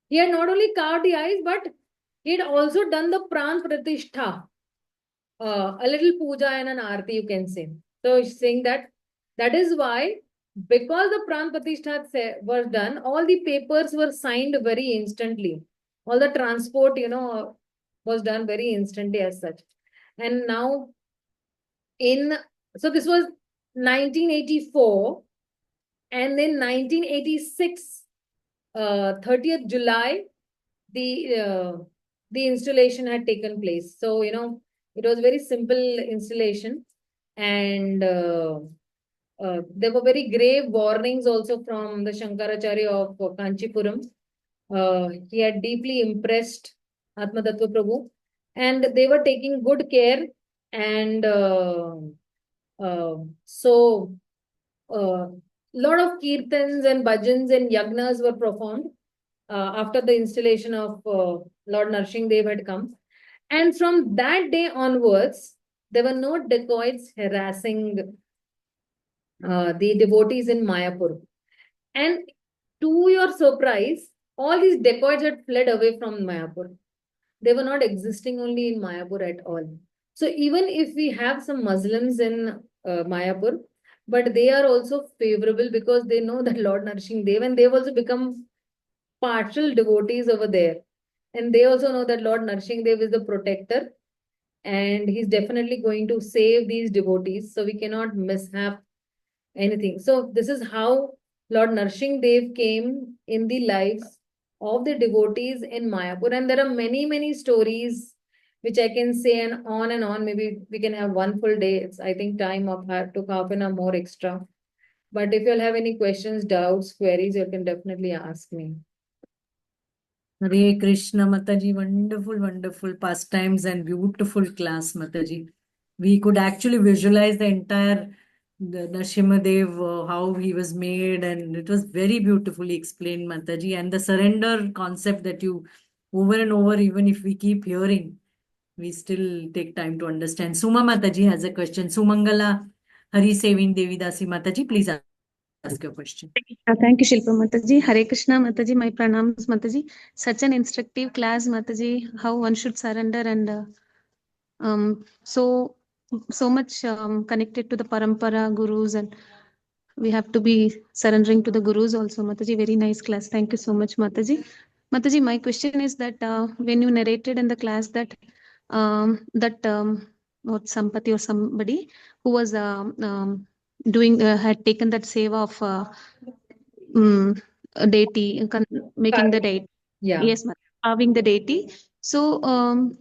He had not only carved the eyes, but he had also done the pran pratishtha, a little puja and an aarti, you can say. So he's saying that is why, because the pran pratishtha was done, all the papers were signed very instantly. All the transport, was done very instantly as such. And now, so this was 1984, and then 1986, 30th July, the installation had taken place. So, it was very simple installation, and there were very grave warnings also from the Shankaracharya of Kanchipuram. He had deeply impressed Atmatattva Prabhu, and they were taking good care. And so lot of kirtans and bhajans and yagnas were performed after the installation of Lord Narsingdev had come. And from that day onwards, there were no dacoits harassing the devotees in Mayapur. And to your surprise, all these dacoits had fled away from Mayapur. They were not existing only in Mayapur at all. So even if we have some Muslims in Mayapur, but they are also favorable because they know that Lord Narsingdev, and they've also become partial devotees over there. And they also know that Lord Narsingdev is the protector, and he's definitely going to save these devotees. So we cannot mishap anything. So this is how Lord Narsingdev came in the lives of the devotees in Mayapur. And there are many stories which I can say, and on. Maybe we can have one full day. It's, I think, time of took half an hour more extra. But if you'll have any questions, doubts, queries, you can definitely ask me. Hare Krishna, Mataji. Wonderful pastimes and beautiful class, Mataji. We could actually visualize the entire Nrsimhadev, how he was made, and it was very beautifully explained, Mataji. And the surrender concept that you over and over, even if we keep hearing, we still take time to understand. Suma Mataji has a question. Sumangala Hari Sevin Devi Dasi Mataji, please ask your question. Thank you, Shilpa Mataji. Hare Krishna Mataji, my pranams Mataji. Such an instructive class, Mataji, how one should surrender, and so much connected to the parampara gurus, and we have to be surrendering to the gurus also. Mataji, very nice class. Thank you so much, Mataji. Mataji, my question is that when you narrated in the class that what Sampati or somebody who was doing had taken that seva of a deity, making the deity. Yeah. Yes, carving the deity. So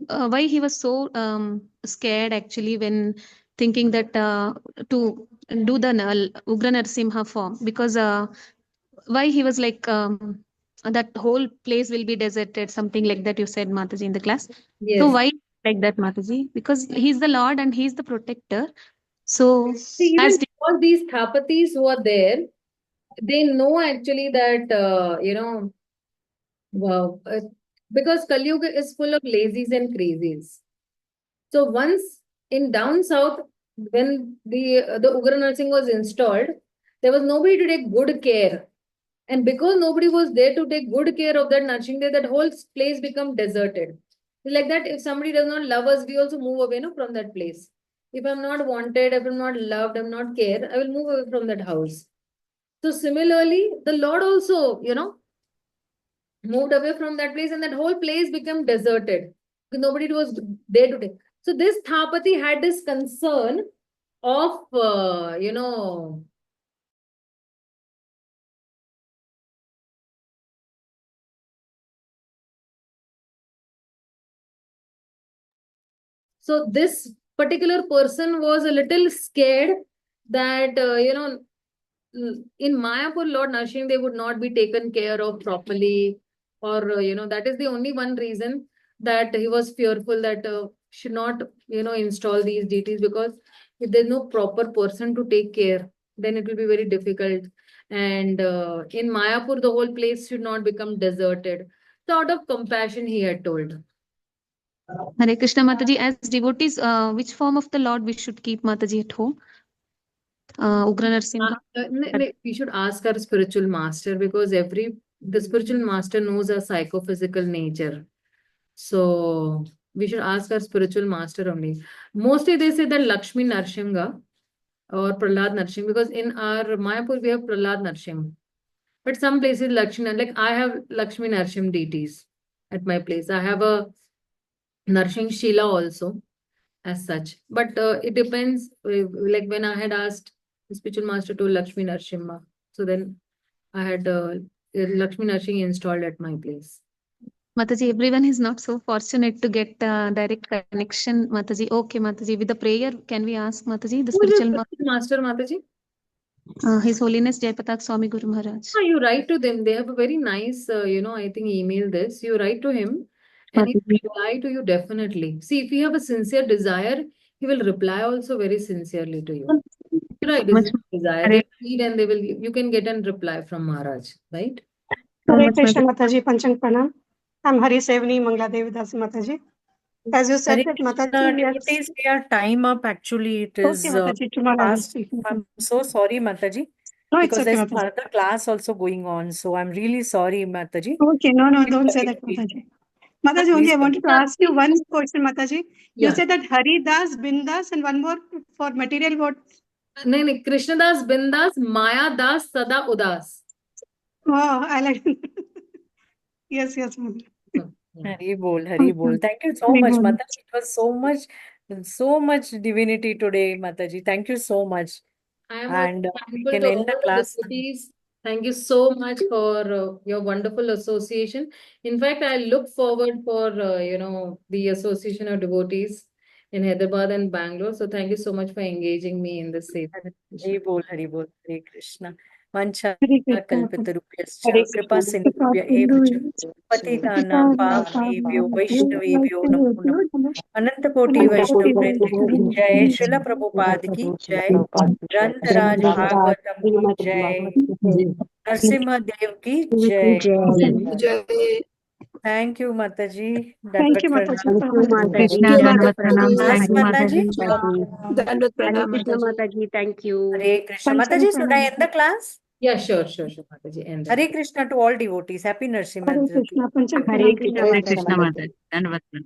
why he was so scared actually when thinking that to do the Ugra Narsimha form, because why he was like that whole place will be deserted, something like that you said, Mataji, in the class. So Yes. why like that, Mataji? Because he's the Lord and he's the protector. So See, even as all these Thapatis who are there, they know actually that, wow, because Kali Yuga is full of lazies and crazies. So once in down south, when the Ugra Nursing was installed, there was nobody to take good care. And because nobody was there to take good care of that nursing day, that whole place become deserted. It's like that, if somebody does not love us, we also move away from that place. If I'm not wanted, if I'm not loved, I'm not cared, I will move away from that house. So similarly, the Lord also, moved away from that place, and that whole place became deserted. Nobody was there to take. So this Thapati had this concern of, so this particular person was a little scared that, in Mayapur, Lord Narsimha, they would not be taken care of properly. Or, that is the only one reason that he was fearful that should not, install these deities, because if there's no proper person to take care, then it will be very difficult. And in Mayapur, the whole place should not become deserted. So out of compassion, he had told. Hare Krishna, Mataji, as devotees, which form of the Lord we should keep, Mataji, at home? Ugra Narsimha? We should ask our spiritual master, because the spiritual master knows our psychophysical nature. So we should ask our spiritual master only. Mostly they say that Lakshmi Narsimha or Prahlad Narsimha, because in our Mayapur we have Prahlad Narsimha. But some places Lakshmi, like I have Lakshmi Narsimha deities at my place. I have a Narsimha Shila also as such. But it depends. Like when I had asked the spiritual master to Lakshmi Narsimha, so then I had Lakshmi Narsimha installed at my place. Mataji, everyone is not so fortunate to get direct connection, Mataji. Okay, Mataji, with the prayer, can we ask Mataji, the spiritual master, Mataji? His Holiness Jayapatak Swami Guru Maharaj. You write to them. They have a very nice, I think email this. You write to him and he will reply to you definitely. See, if you have a sincere desire, he will reply also very sincerely to you. Right, this is desire. They read and you can get a reply from Maharaj, right? Hare Krishna Mataji, Panchang Pranam. I'm Hari Sevani Mangla Devi Dasi Mataji. As you said that Mataji, devotees, we are time up actually. It is Mataji, tomorrow I will past. speak. I'm so sorry, Mataji. No, it's Because okay, there's Mataji. another class also going on. So I'm really sorry, Mataji. Okay, no, don't say that, Mataji. Mataji, only I wanted to ask you one question, Mataji. You said that Hari Das, Bindas, and one more for material what? No, Krishna Das, Bindas, Maya Das, Sada Udas. Wow, I like it. Yes. Hari bol, Hari bol. Thank you so much, Mataji. It was so much divinity today, Mataji. Thank you so much. I am And thankful can to end all the the class. devotees. Thank you so much for your wonderful association. In fact, I look forward for the association of devotees in Hyderabad and Bangalore. So thank you so much for engaging me in this save. Hari bol, Hare Krishna. Mancha Hare kalpitarupyascha kripa sindhubhya eva patitanam pavnebhyo vaishnavebhyo namo namo anantakoti vaishnav vrinda ki jai Srila Prabhupada ki jai Grantaraj Bhagavatam ki jai Narasimha Dev ki jai. Thank you, Mataji. Thank you, Mataji. Krishna, Dandavat Pranam. Thank you, Mataji. Dandavat Pranam, Krishna Mataji, thank you. Hare Krishna. Mataji, should I end the class? Yeah, sure, Mataji. End Hare Krishna to all devotees. Happy Narasimha. Hare Krishna, Pancham Hare Pranam. Krishna Hare Mataji. Krishna, Mataji. Dandavat Pranam.